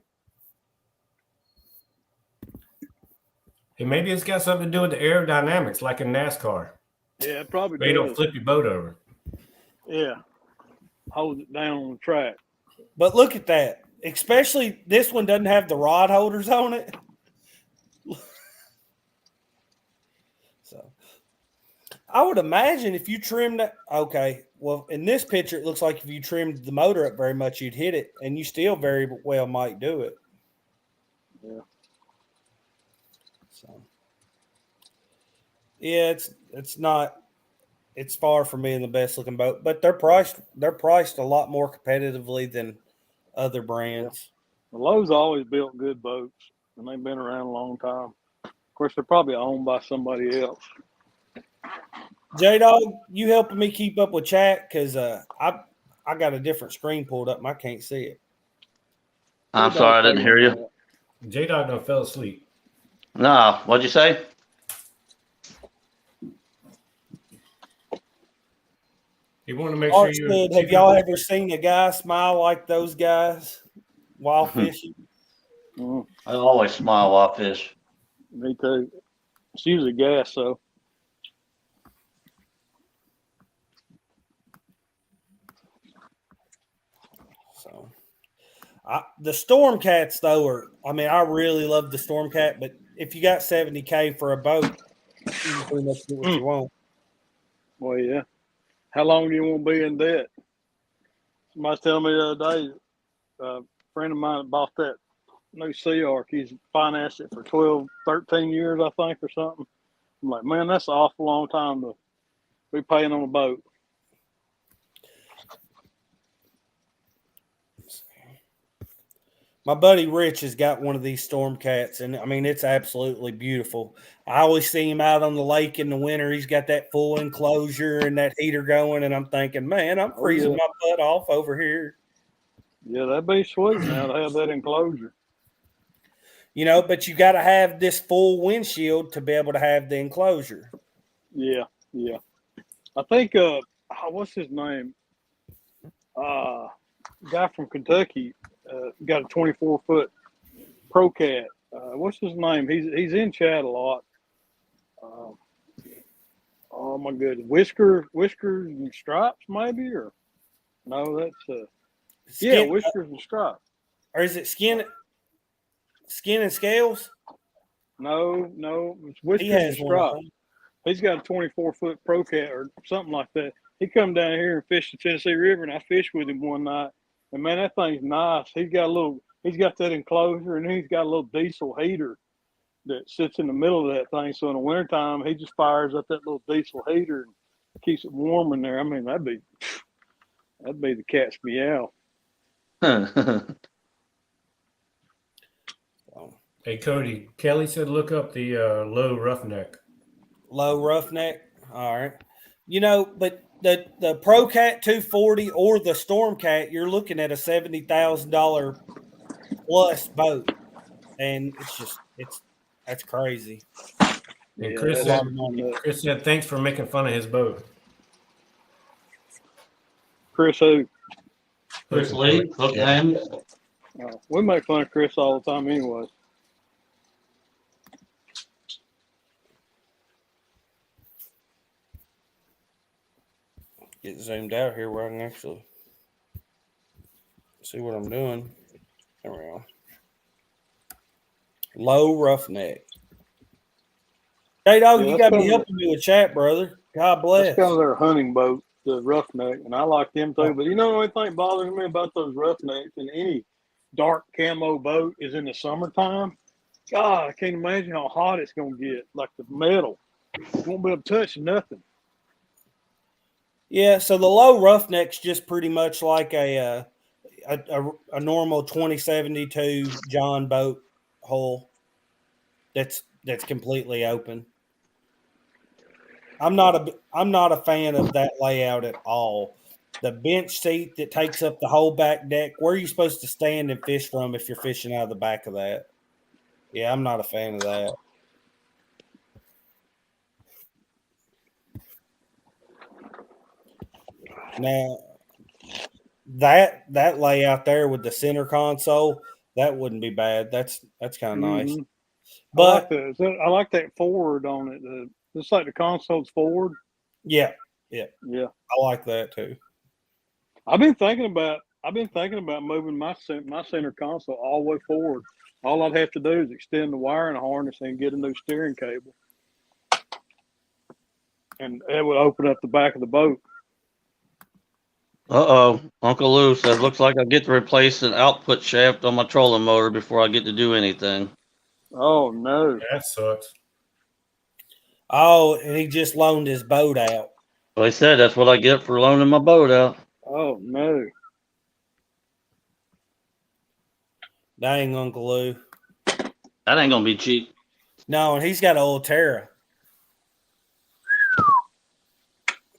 And maybe it's got something to do with the aerodynamics, like in NASCAR. Yeah, it probably They does. don't flip your boat over. Yeah. Hold it down on the track. But look at that. Especially this one doesn't have the rod holders on it. So I would imagine if you trimmed that. Okay, well, in this picture, it looks like if you trimmed the motor up very much, you'd hit it, and you still very well might do it. Yeah. So, yeah, it's not. It's far from being the best looking boat, but they're priced a lot more competitively than other brands. Lowe's always built good boats, and they've been around a long time. Of course, they're probably owned by somebody else. Jaydog, you helping me keep up with chat because I got a different screen pulled up and I can't see it. I'm sorry, I didn't hear you. J-Dog done fell asleep. No, what'd you say? You want to make Art sure said, have y'all ever seen a guy smile like those guys while fishing? I always smile while I fish. Me too. It's usually gas, so. So, the Storm Cats though I really love the Storm Cat, but if you got $70K for a boat, you can pretty much get what you want. Well, yeah. How long do you want to be in debt? Somebody was telling me the other day, a friend of mine bought that new Sea Ark. He's financed it for 12, 13 years, I think, or something. I'm like, man, that's an awful long time to be paying on a boat. My buddy Rich has got one of these Storm Cats, and it's absolutely beautiful. I always see him out on the lake in the winter. He's got that full enclosure and that heater going, and I'm thinking, man, I'm freezing my butt off over here. Yeah, that'd be sweet now to have that enclosure. But you got to have this full windshield to be able to have the enclosure. Yeah. I think, what's his name? Guy from Kentucky got a 24-foot Pro Cat. What's his name? He's in chat a lot. Oh my goodness, Whiskers and Stripes, maybe, or no? That's Whiskers and Stripes. Or is it Skin and Scales? No, it's Whiskers and Stripes. One. He's got a 24-foot Pro Cat or something like that. He come down here and fished the Tennessee River, and I fished with him one night. And man, that thing's nice. He's got that enclosure, and he's got a little diesel heater that sits in the middle of that thing. So in the wintertime, he just fires up that little diesel heater and keeps it warm in there. That'd be the cat's meow. Hey Cody, Kelly said look up the low roughneck. Low roughneck. All right. But the Pro Cat 240 or the Storm Cat, you're looking at a $70,000 plus boat, and that's crazy. And Chris said thanks for making fun of his boat. Chris who? Chris Lee. Okay. We make fun of Chris all the time, anyway. Get zoomed out here where I can actually see what I'm doing. There we go. Low roughneck. Hey, dog, you got me helping me with chat, brother. God bless. That's kind of their hunting boat, the roughneck, and I like them too. But the only thing bothers me about those roughnecks in any dark camo boat is in the summertime. God, I can't imagine how hot it's going to get. Like the metal. You won't be able to touch nothing. Yeah, so the low roughneck's just pretty much like a normal 2072 John boat hull that's completely open. I'm not a fan of that layout at all. The bench seat that takes up the whole back deck. Where are you supposed to stand and fish from if you're fishing out of the back of that? Yeah, I'm not a fan of that. Now, that layout there with the center console, that wouldn't be bad. That's kind of nice. But I like that forward on it. It's like the console's forward. Yeah. I like that too. I've been thinking about moving my center console all the way forward. All I'd have to do is extend the wiring harness and get a new steering cable. and it would open up the back of the boat. Uh-oh. Uncle Lou says, looks like I get to replace an output shaft on my trolling motor before I get to do anything. Oh no! That sucks. Oh, and he just loaned his boat out. Well, he said that's what I get for loaning my boat out. Oh no! Dang, Uncle Lou. That ain't gonna be cheap. No, and he's got an old Terra.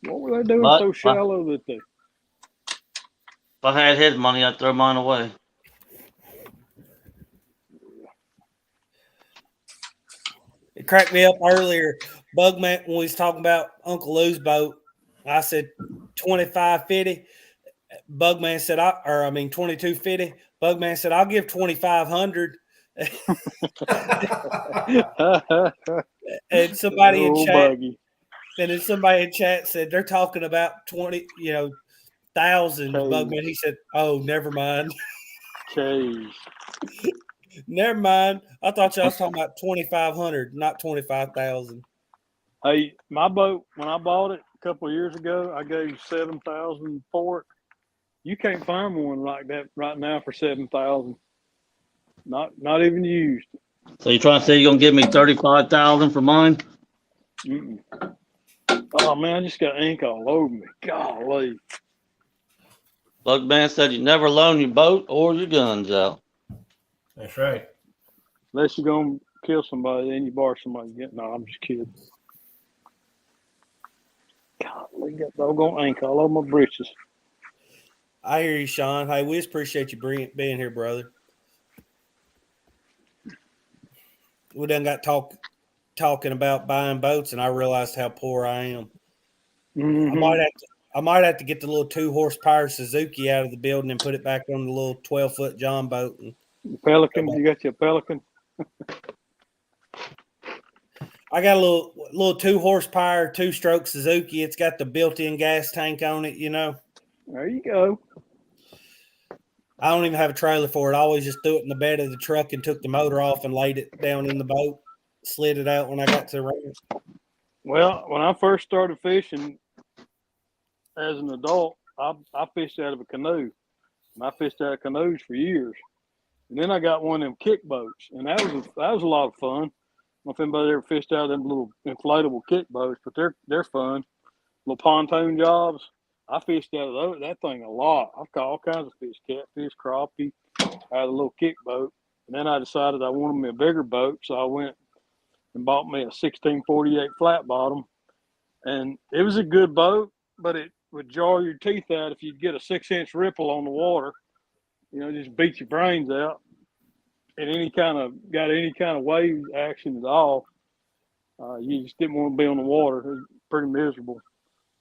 What were they doing But- so shallow that they? If I had his money, I'd throw mine away. It cracked me up earlier. Bugman, when we was talking about Uncle Lou's boat, I said 25.50. Bugman said, 22.50. Bugman said, I'll give 2,500. And somebody in Old chat, buggy. and then somebody in chat said they're talking about 20,000. Bugman, he said, "Oh, never mind, Jeez. never mind. I thought y'all was talking about 2,500, not 25,000." Hey, my boat, when I bought it a couple of years ago, I gave 7,000 for it. You can't find one like that right now for 7,000. Not even used. So you trying to say you're gonna give me 35,000 for mine? Mm-mm. Oh man, I just got ink all over me. Golly. Bugman said you never loan your boat or your guns out. That's right. Unless you're gonna kill somebody, then you borrow somebody. No, I'm just kidding. Golly, got doggone ink all over my britches. I hear you, Sean. Hey, we just appreciate you being here, brother. We done got talking about buying boats, and I realized how poor I am. Mm-hmm. I might have to get the little 2-horsepower Suzuki out of the building and put it back on the little 12-foot John boat. And Pelican, you got your Pelican? I got a little 2-horsepower 2-stroke Suzuki. It's got the built-in gas tank on it. There you go. I don't even have a trailer for it. I always just threw it in the bed of the truck and took the motor off and laid it down in the boat. Slid it out when I got to the ramp. Well, when I first started fishing as an adult, I fished out of a canoe. And I fished out of canoes for years. And then I got one of them kick boats, and that was a lot of fun. I don't know if anybody ever fished out of them little inflatable kick boats, but they're fun. Little pontoon jobs. I fished out of that thing a lot. I've caught all kinds of fish, catfish, crappie, out of a little kick boat. And then I decided I wanted me a bigger boat, so I went and bought me a 1648 flat bottom. And it was a good boat, but it would jar your teeth out if you'd get a 6-inch ripple on the water. Just beat your brains out. And any kind of wave action at all, you just didn't want to be on the water. It was pretty miserable.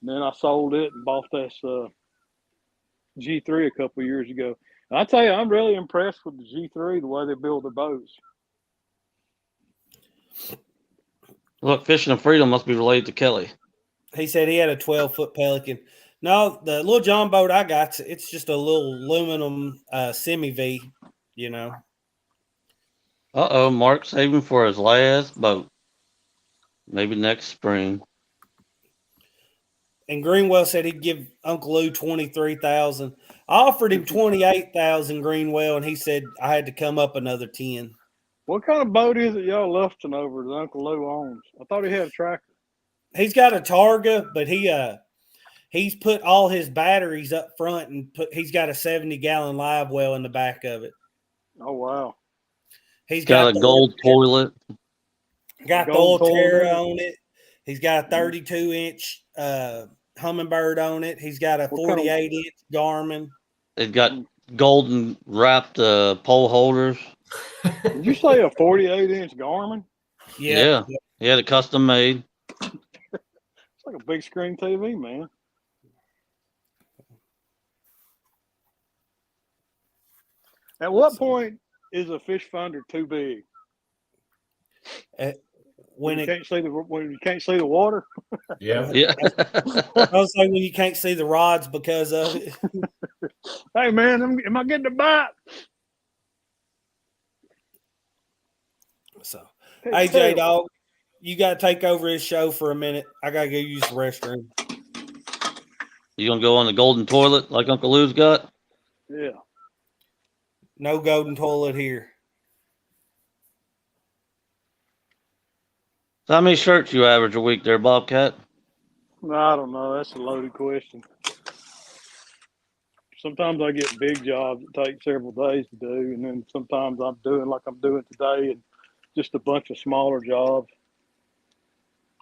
And then I sold it and bought this G3 a couple of years ago. And I tell you, I'm really impressed with the G3, the way they build their boats. Look, Fishing and Freedom must be related to Kelly. He said he had a 12-foot Pelican. No, the little John boat I got, it's just a little aluminum semi-V, Uh-oh, Mark's saving for his last boat. Maybe next spring. And Greenwell said he'd give Uncle Lou 23,000. I offered him 28,000, Greenwell, and he said I had to come up another 10. What kind of boat is it y'all lufting over that Uncle Lou owns? I thought he had a tractor. He's got a Targa, but he's put all his batteries up front and he's got a 70-gallon live well in the back of it. Oh wow! He's got a gold toilet. Got the old Terra on it. He's got a 32-inch Humminbird on it. He's got a 48-inch Garmin. It got golden wrapped pole holders. Did you say a 48-inch Garmin? Yeah. He had it custom made. It's like a big screen TV, man. At what point is a fish finder too big? When you can't see the water. Yeah. Yeah. I was saying when you can't see the rods because of it. Hey man, am I getting a bite? So, hey Jaydog, You got to take over his show for a minute. I got to go use the restroom. You gonna go on the golden toilet like Uncle Lou's got? Yeah. No golden toilet here. So how many shirts you average a week there, Bobcat? I don't know. That's a loaded question. Sometimes I get big jobs that take several days to do, and then sometimes I'm doing like I'm doing today, and just a bunch of smaller jobs.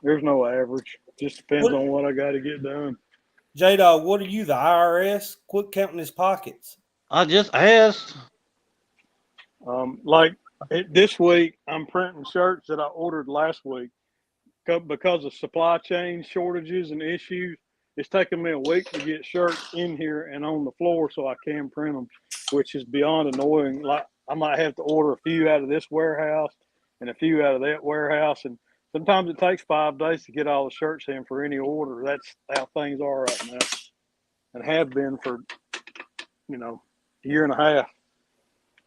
There's no average. Just depends on what I got to get done. Jaydog, what are you, the IRS? Quit counting his pockets. I just asked. This week, I'm printing shirts that I ordered last week because of supply chain shortages and issues. It's taken me a week to get shirts in here and on the floor so I can print them, which is beyond annoying. Like I might have to order a few out of this warehouse and a few out of that warehouse, and sometimes it takes 5 days to get all the shirts in for any order. That's how things are right now, and have been for a year and a half.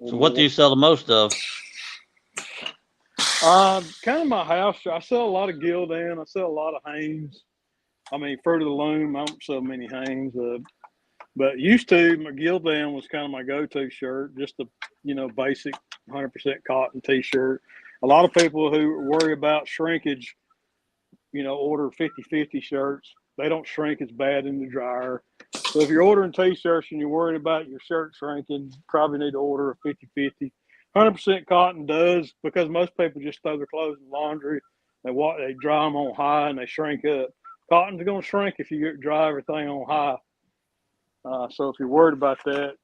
So what do you sell the most of? Kind of my house. I sell a lot of Gildan. I sell a lot of Hanes. I mean, Fruit of the Loom. I don't sell many Hanes. But used to, my Gildan was kind of my go-to shirt. Just a, basic 100% cotton T-shirt. A lot of people who worry about shrinkage, order 50-50 shirts. They don't shrink as bad in the dryer. So if you're ordering T-shirts and you're worried about your shirt shrinking, you probably need to order a 50-50. 100% cotton does, because most people just throw their clothes in laundry. They dry them on high and they shrink up. Cotton's going to shrink if you dry everything on high. So if you're worried about that,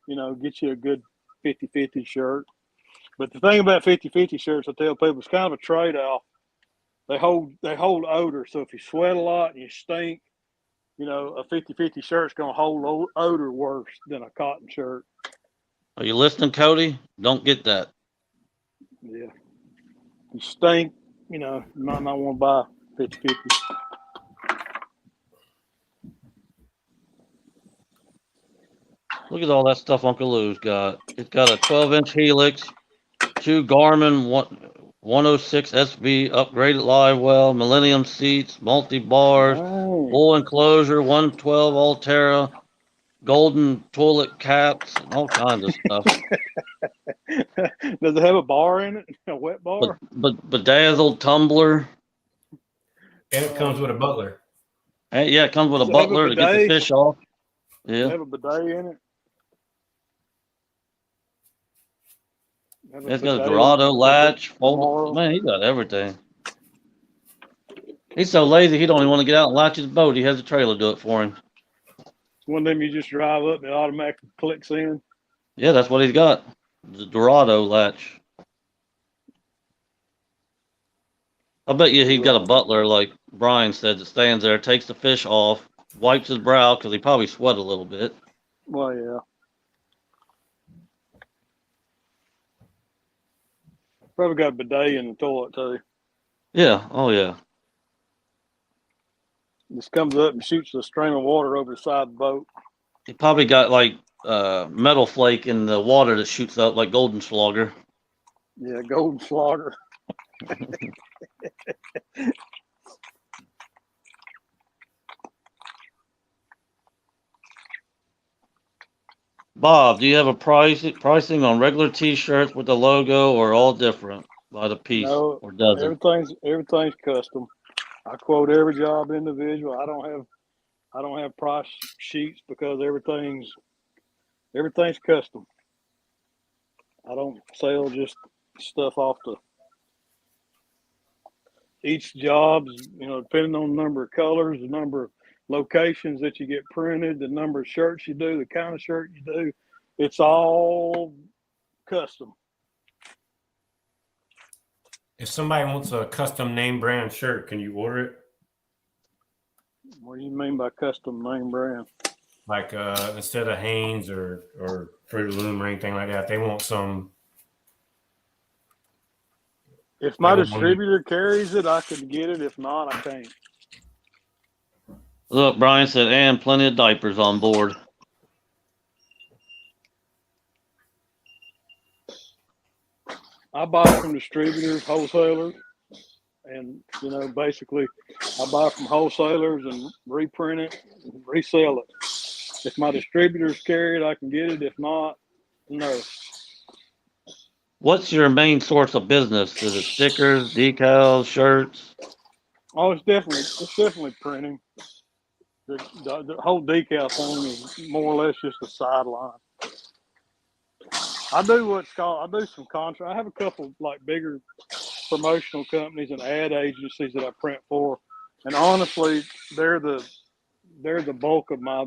get you a good 50-50 shirt. But the thing about 50-50 shirts, I tell people, it's kind of a trade-off. They hold odor. So if you sweat a lot and you stink, a 50-50 shirt's going to hold odor worse than a cotton shirt. Are you listening, Cody? Don't get that. Yeah. You stink, you might not want to buy 50-50. Look at all that stuff Uncle Lou's got. It's got a 12-inch Helix, 2 Garmin 106 SB upgraded live well, Millennium seats, multi-bars, full enclosure, 112 Altera, golden toilet caps, and all kinds of stuff. Does it have a bar in it? A wet bar? But bedazzled tumbler. And it comes with a butler. Hey, yeah, it comes with a Does it have butler to get the fish off. Does Yeah. it have a bidet in it? It's got a Dorado latch. Man, he got everything. He's so lazy, he don't even want to get out and latch his boat. He has a trailer do it for him. It's one of them you just drive up and it automatically clicks in. Yeah, that's what he's got. The Dorado latch. I bet you he's got a butler, like Brian said, that stands there, takes the fish off, wipes his brow because he probably sweat a little bit. Well, yeah. Probably got a bidet in the toilet too. Yeah. Oh, yeah. Just comes up and shoots a stream of water over the side of the boat. He probably got like metal flake in the water that shoots out like golden slugger. Yeah, golden slugger. Bob, do you have a pricing on regular T-shirts with the logo, or all different by the piece, No, or does it? everything's custom. I quote every job individual. I don't have price sheets because everything's custom. I don't sell just stuff off each job's, depending on the number of colors, the number of locations that you get printed, the number of shirts you do, the kind of shirt you do, it's all custom. If somebody wants a custom name brand shirt, can you order it? What do you mean by custom name brand? Like instead of Hanes or Fruit of the Loom or anything like that, they want some. If my distributor carries it, I could get it. If not, I can't. Look, Brian said, and plenty of diapers on board. I buy from distributors, wholesalers, And basically, I buy from wholesalers and reprint it, and resell it. If my distributors carry it, I can get it. If not, no. What's your main source of business? Is it stickers, decals, shirts? Oh, it's definitely printing. The whole decal thing is more or less just a sideline. I do some contract. I have a couple like bigger promotional companies and ad agencies that I print for, and honestly, they're the bulk of my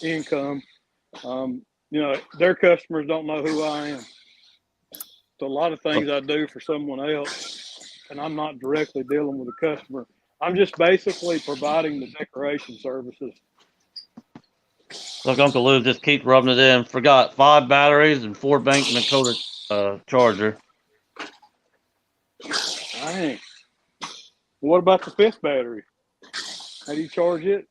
income. Their customers don't know who I am. So a lot of things I do for someone else, and I'm not directly dealing with the customer. I'm just basically providing the decoration services. Look, Uncle Lou just keep rubbing it in. Forgot 5 batteries and 4 bank Nakota charger. Dang. What about the 5th battery? How do you charge it?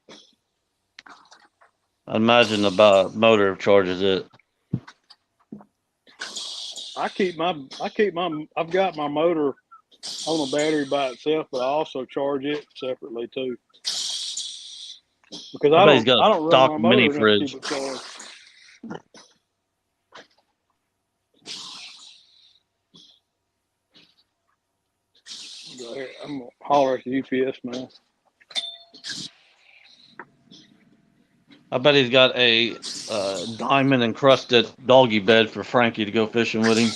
I imagine the motor charges it. I've got my motor on a battery by itself, but I also charge it separately too. Because I bet he's got I a don't run stock my mini motor enough to fridge. keep it charged. Go ahead. I'm gonna holler at the UPS man. I bet he's got a diamond encrusted doggy bed for Frankie to go fishing with him.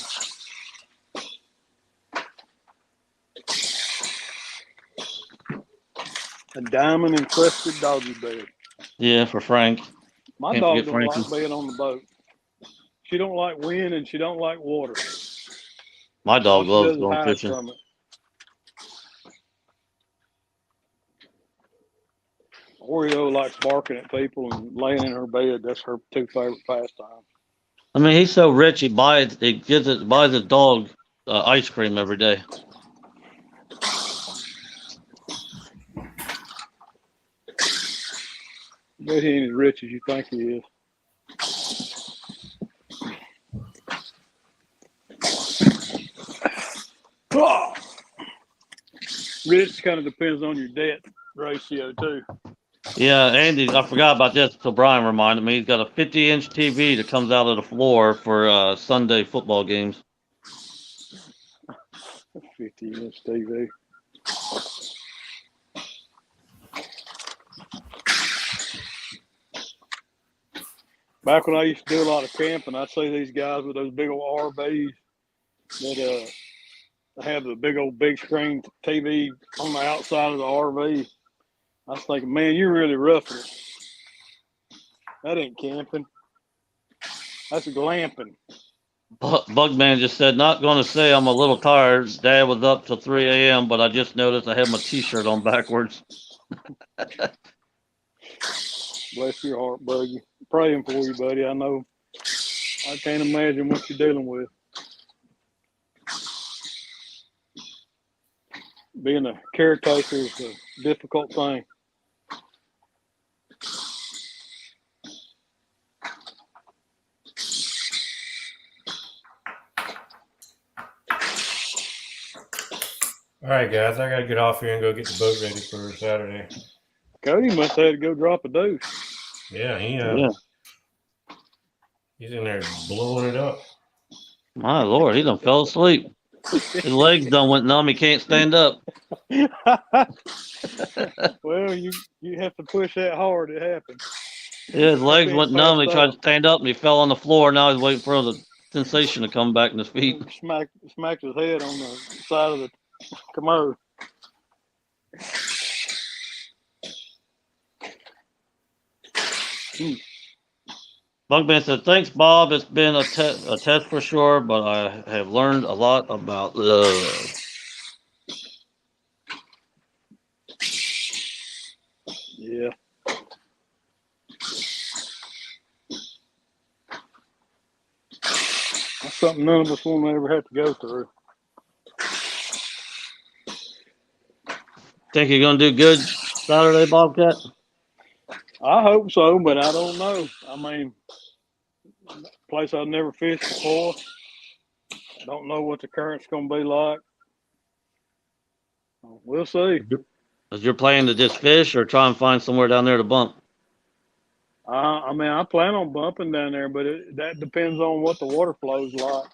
A diamond encrusted doggy bed. Yeah, for Frank. My Can't dog forget don't Frankie. like being on the boat. She don't like wind and she don't like water. My All dog she loves does is going hide fishing. from it. Oreo likes barking at people and laying in her bed. That's her 2 favorite pastimes. I mean, he's so rich. He buys his dog ice cream every day. Bet he ain't as rich as you think he is. Oh. Rich kind of depends on your debt ratio too. Yeah, Andy, I forgot about this until Brian reminded me. He's got a 50-inch TV that comes out of the floor for Sunday football games. 50-inch TV. Back when I used to do a lot of camping, I'd see these guys with those big old RVs that have the big screen TV on the outside of the RV. I was thinking, man, you're really roughing it. That ain't camping. That's glamping. Bugman just said, not going to say I'm a little tired. Dad was up till 3 a.m., but I just noticed I had my T-shirt on backwards. Bless your heart, Buggy. Praying for you, buddy. I know. I can't imagine what you're dealing with. Being a caretaker is a difficult thing. All right, guys, I gotta get off here and go get the boat ready for Saturday. Cody must have had to go drop a deuce. Yeah, he's in there blowing it up. My Lord, he done fell asleep. His legs done went numb. He can't stand up. Well, you have to push that hard. It happens. Yeah, his legs went numb. He tried to stand up and he fell on the floor. Now he's waiting for the sensation to come back in his feet. Smacked his head on the side of the commode. Bugman said, thanks, Bob. It's been a test for sure, but I have learned a lot about love. Yeah. That's something none of us will ever have to go through. Think you're going to do good Saturday, Bobcat? I hope so, but I don't know. I mean, place I've never fished before. I don't know what the current's going to be like. We'll see. Is your plan to just fish or try and find somewhere down there to bump? I mean, I plan on bumping down there, but that depends on what the water flow is like.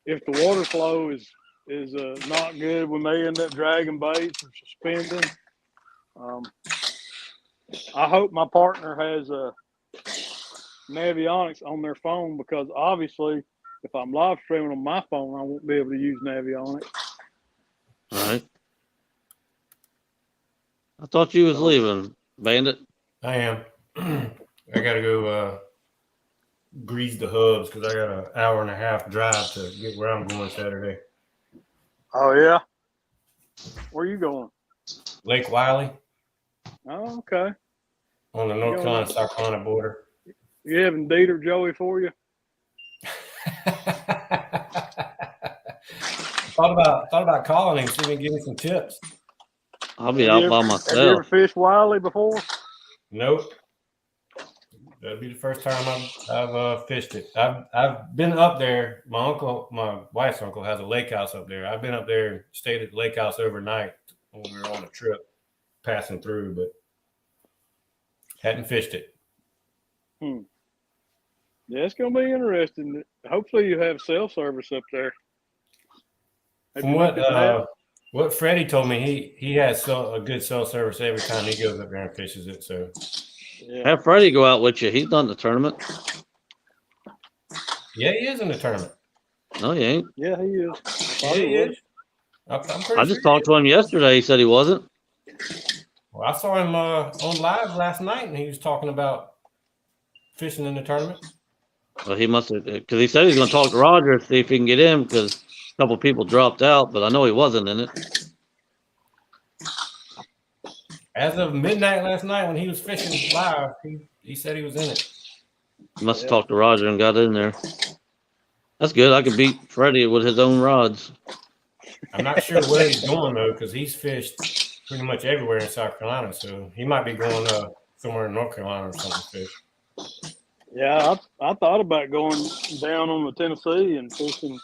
If the water flow is not good, we may end up dragging baits or suspending. I hope my partner has Navionics on their phone, because obviously, if I'm live streaming on my phone, I won't be able to use Navionics. All right. I thought you was leaving, Bandit. I am. I gotta go grease the hubs because I got an hour and a half drive to get where I'm going Saturday. Oh yeah, where you going? Lake Wiley. Oh, okay. On the North Carolina South Carolina border. You having Dieter Joey for you? thought about calling him, see if he can give me some tips. I'll be out by myself. Have you ever fished Wiley before? Nope. That'll be the first time I've fished it. I've been up there. My wife's uncle has a lake house up there. I've been up there, stayed at the lake house overnight when we were on a trip passing through, but hadn't fished it. Yeah, it's gonna be interesting. Hopefully, you have cell service up there. From what Freddie told me, he has a good cell service every time he goes up there and fishes it. So yeah. Have Freddie go out with you. He's done the tournament. Yeah, he is in the tournament. No, he ain't. Yeah, he is. Yeah, he is. I just talked to him yesterday. He said he wasn't. Well, I saw him on live last night, and he was talking about fishing in the tournament. Well, he must have, because he said he's going to talk to Roger, see if he can get in, because a couple people dropped out, but I know he wasn't in it. As of midnight last night, when he was fishing live, he said he was in it. He must have talked to Roger and got in there. That's good. I could beat Freddie with his own rods. I'm not sure where he's going, though, because he's fished pretty much everywhere in South Carolina, so he might be going somewhere in North Carolina or something to fish. Yeah, I thought about going down on the Tennessee and fishing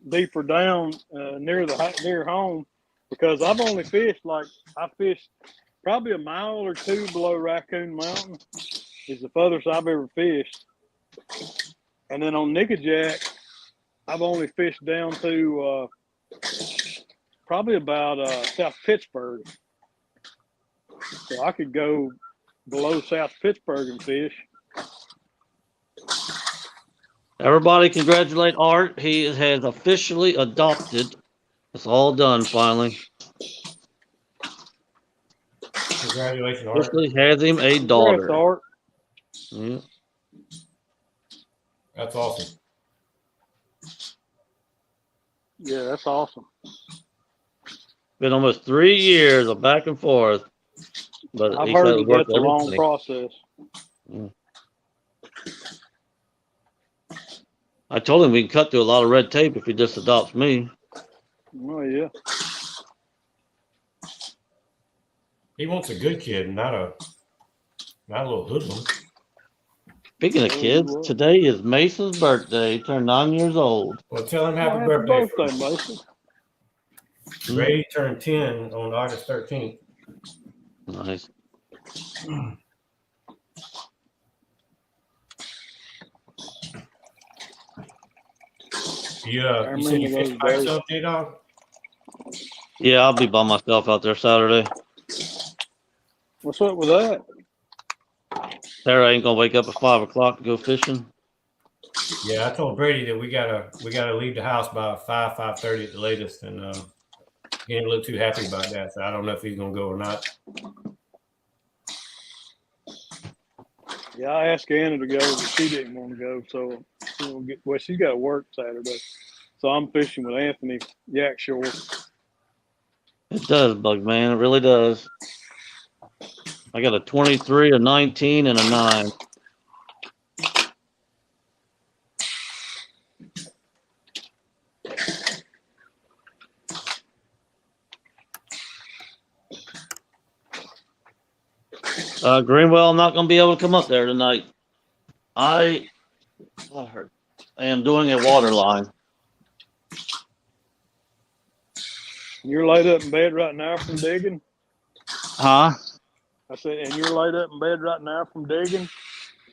deeper down near home, because I've only fished I fished probably a mile or two below Raccoon Mountain is the furthest I've ever fished. And then on Nickajack, I've only fished down to probably about South Pittsburgh. So I could go below South Pittsburgh and fish. Everybody congratulate Art. He has officially adopted. It's all done finally. Congratulations, Art. Officially has him a daughter. Congrats, Art. Yeah. That's awesome. Yeah, that's awesome. Been almost 3 years of back and forth. But I've heard that's a long process. Yeah. I told him we can cut through a lot of red tape if he just adopts me. Oh, yeah. He wants a good kid, not a little hoodlum. Speaking of kids, today is Mason's birthday. He turned 9 years old. Well, tell him happy birthday, Mason. Ray turned 10 on August 13th. Nice. You said you fished by yourself, Jaydog? Yeah, I'll be by myself out there Saturday. What's up with that? Sarah ain't gonna wake up at 5 o'clock to go fishing. Yeah, I told Brady that we gotta leave the house by 5:30 at the latest, and he didn't look too happy about that. So I don't know if he's gonna go or not. Yeah, I asked Anna to go, but she didn't want to go. So she's got to work Saturday. So I'm fishing with Anthony Yakshore. It does, Bug Man. It really does. I got a 23, a 19, and a 9. Greenwell, I'm not going to be able to come up there tonight. I am doing a water line. You're laid up in bed right now from digging? Huh? I said, and you're laid up in bed right now from digging?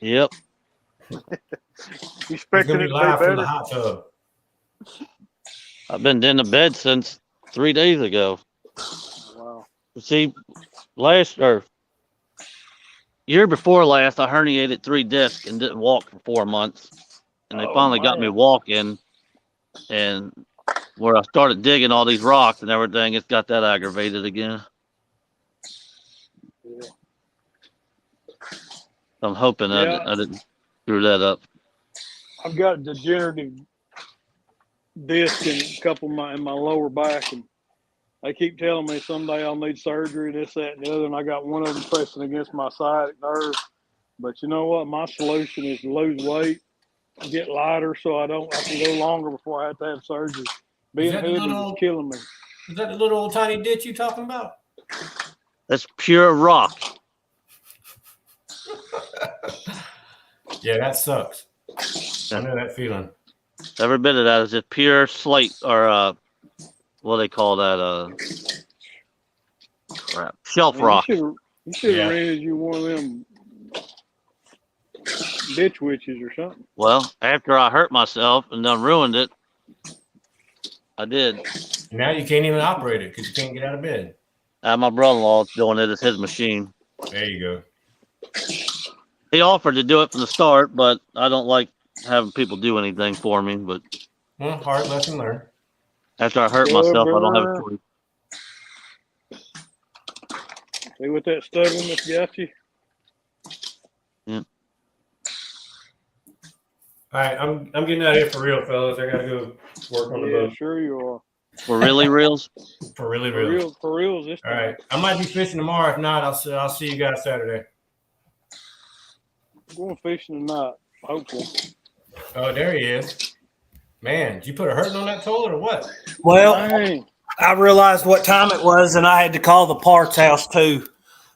Yep. You He's expecting gonna it be to be live from the better? hot tub. I've been in the bed since 3 days ago. Wow. See, last or year before last, I herniated 3 discs and didn't walk for 4 months. And they Oh, finally got me man. walking. And where I started digging all these rocks and everything, it's got that aggravated again. Yeah. I'm hoping Yeah. I didn't screw that up. I've got a degenerative disc in a couple of in my lower back, and they keep telling me someday I'll need surgery, this, that, and the other, and I got one of them pressing against my sciatic nerve. But you know what? My solution is to lose weight, get lighter, so I can go longer before I have to have surgery. Being hooded is killing me. Is that the little old tiny ditch you talking about? That's pure rock. Yeah, that sucks. I know that feeling. Every bit of that is just pure slate, or what do they call that? Crap, shelf rock. You should have rented you one of them ditch witches or something. Well, after I hurt myself and then ruined it, I did. Now you can't even operate it because you can't get out of bed. My brother-in-law doing it. It's his machine. There you go. He offered to do it from the start, but I don't like having people do anything for me. But well, hard lesson learned. After I hurt myself, I don't have a choice. See what that stubbornness got you? Yeah. All right, I'm getting out of here for real, fellas. I gotta go work on the boat. Sure you are. For really reals? For really reals. For reals this time. All right, I might be fishing tomorrow. If not, I'll see you guys Saturday. I'm going fishing tonight, hopefully. Oh, there he is. Man, did you put a hurting on that toilet or what? Well, Dang. I realized what time it was, and I had to call the parts house too.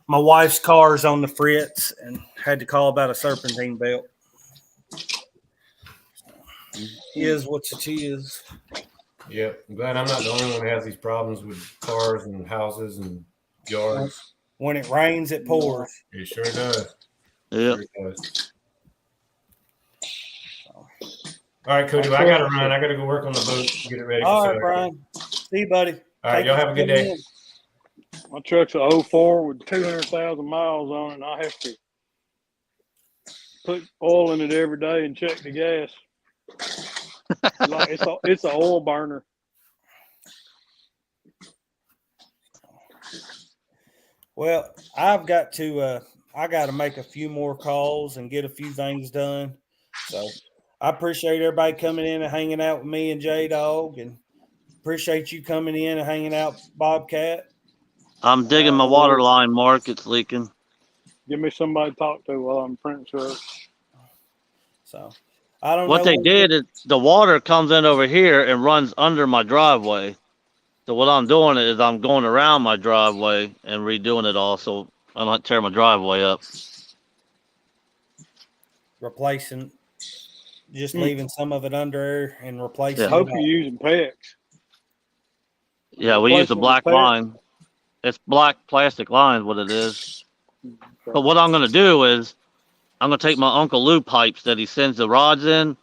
My wife's car's on the fritz, and had to call about a serpentine belt. Is what it is. Yep, I'm glad I'm not the only one that has these problems with cars and houses and yards. When it rains, it pours. It sure does. Yeah. Sure does. All right, Cody, I gotta run. I gotta go work on the boat, get it ready. All right, Brian. See you, buddy. All right, y'all have a good day. My truck's a 04 with 200,000 miles on it, and I have to put oil in it every day and check the gas. Like it's an oil burner. Well, I've got to I got to make a few more calls and get a few things done. So I appreciate everybody coming in and hanging out with me and Jaydog, and appreciate you coming in and hanging out, Bobcat. I'm digging my water line, Mark. It's leaking. Give me somebody to talk to while I'm printing shirts. So I don't know. What they did is the water comes in over here and runs under my driveway. So what I'm doing is I'm going around my driveway and redoing it all so I don't tear my driveway up. Replacing, just leaving some of it under and replacing. I hope you're using PEX. Yeah, we use the black line. It's black plastic line, what it is. But what I'm going to do is I'm going to take my Uncle Lou pipes that he sends the rods in,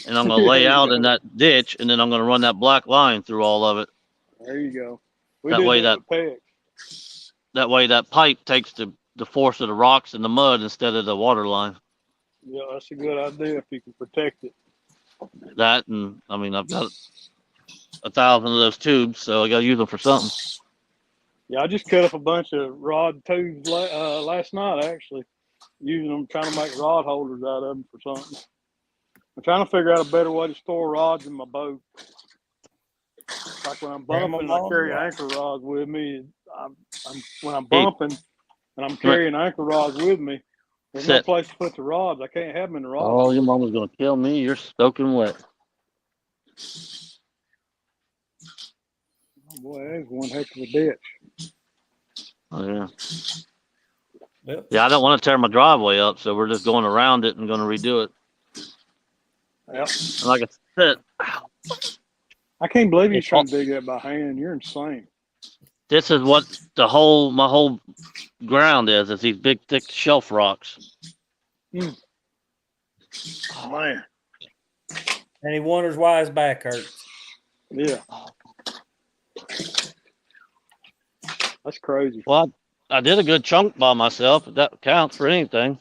and I'm going to lay out in that ditch, and then I'm going to run that black line through all of it. There you go. That way that pipe takes the force of the rocks and the mud instead of the water line. Yeah, that's a good idea if you can protect it. That, and I mean, I've got 1,000 of those tubes, so I got to use them for something. Yeah, I just cut up a bunch of rod tubes last night, actually, using them, trying to make rod holders out of them for something. I'm trying to figure out a better way to store rods in my boat. Like when I'm bumping, I carry anchor rods with me. When I'm bumping and I'm carrying anchor rods with me, there's no place to put the rods. I can't have them in the rods. Oh, your mama's going to kill me. You're soaking wet. Oh, boy, that's one heck of a ditch. Oh, yeah. Yep. Yeah, I don't want to tear my driveway up, so we're just going around it and going to redo it. Yep. And like I said, I can't believe you're trying to dig that by hand. You're insane. This is what my whole ground is these big, thick shelf rocks. Man, And he wonders why his back hurts. yeah. That's crazy. Well, I did a good chunk by myself. If that counts for anything.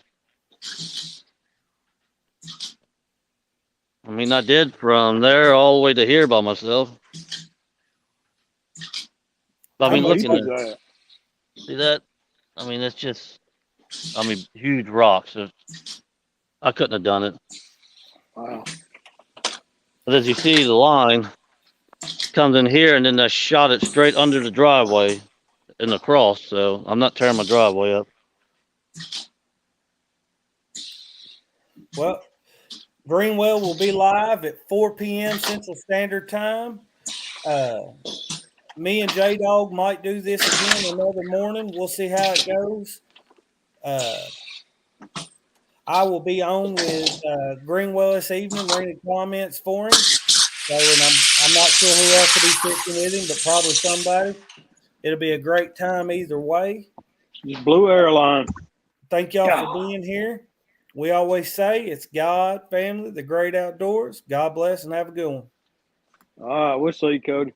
I mean, I did from there all the way to here by myself. I mean, I'm look with at you. that. See that? I mean, it's just, huge rocks. I couldn't have done it. Wow. But as you see, the line comes in here, and then I shot it straight under the driveway in the cross. So I'm not tearing my driveway up. Well, Greenwell will be live at 4 p.m. Central Standard Time. Me and Jaydog might do this again another morning. We'll see how it goes. I will be on with Greenwell this evening, reading comments for him. So, and I'm not sure who else will be fishing with him, but probably somebody. It'll be a great time either way. Blue Airline. Thank y'all for being here. We always say it's God, family, the great outdoors. God bless and have a good one. All right, we'll see you, Cody.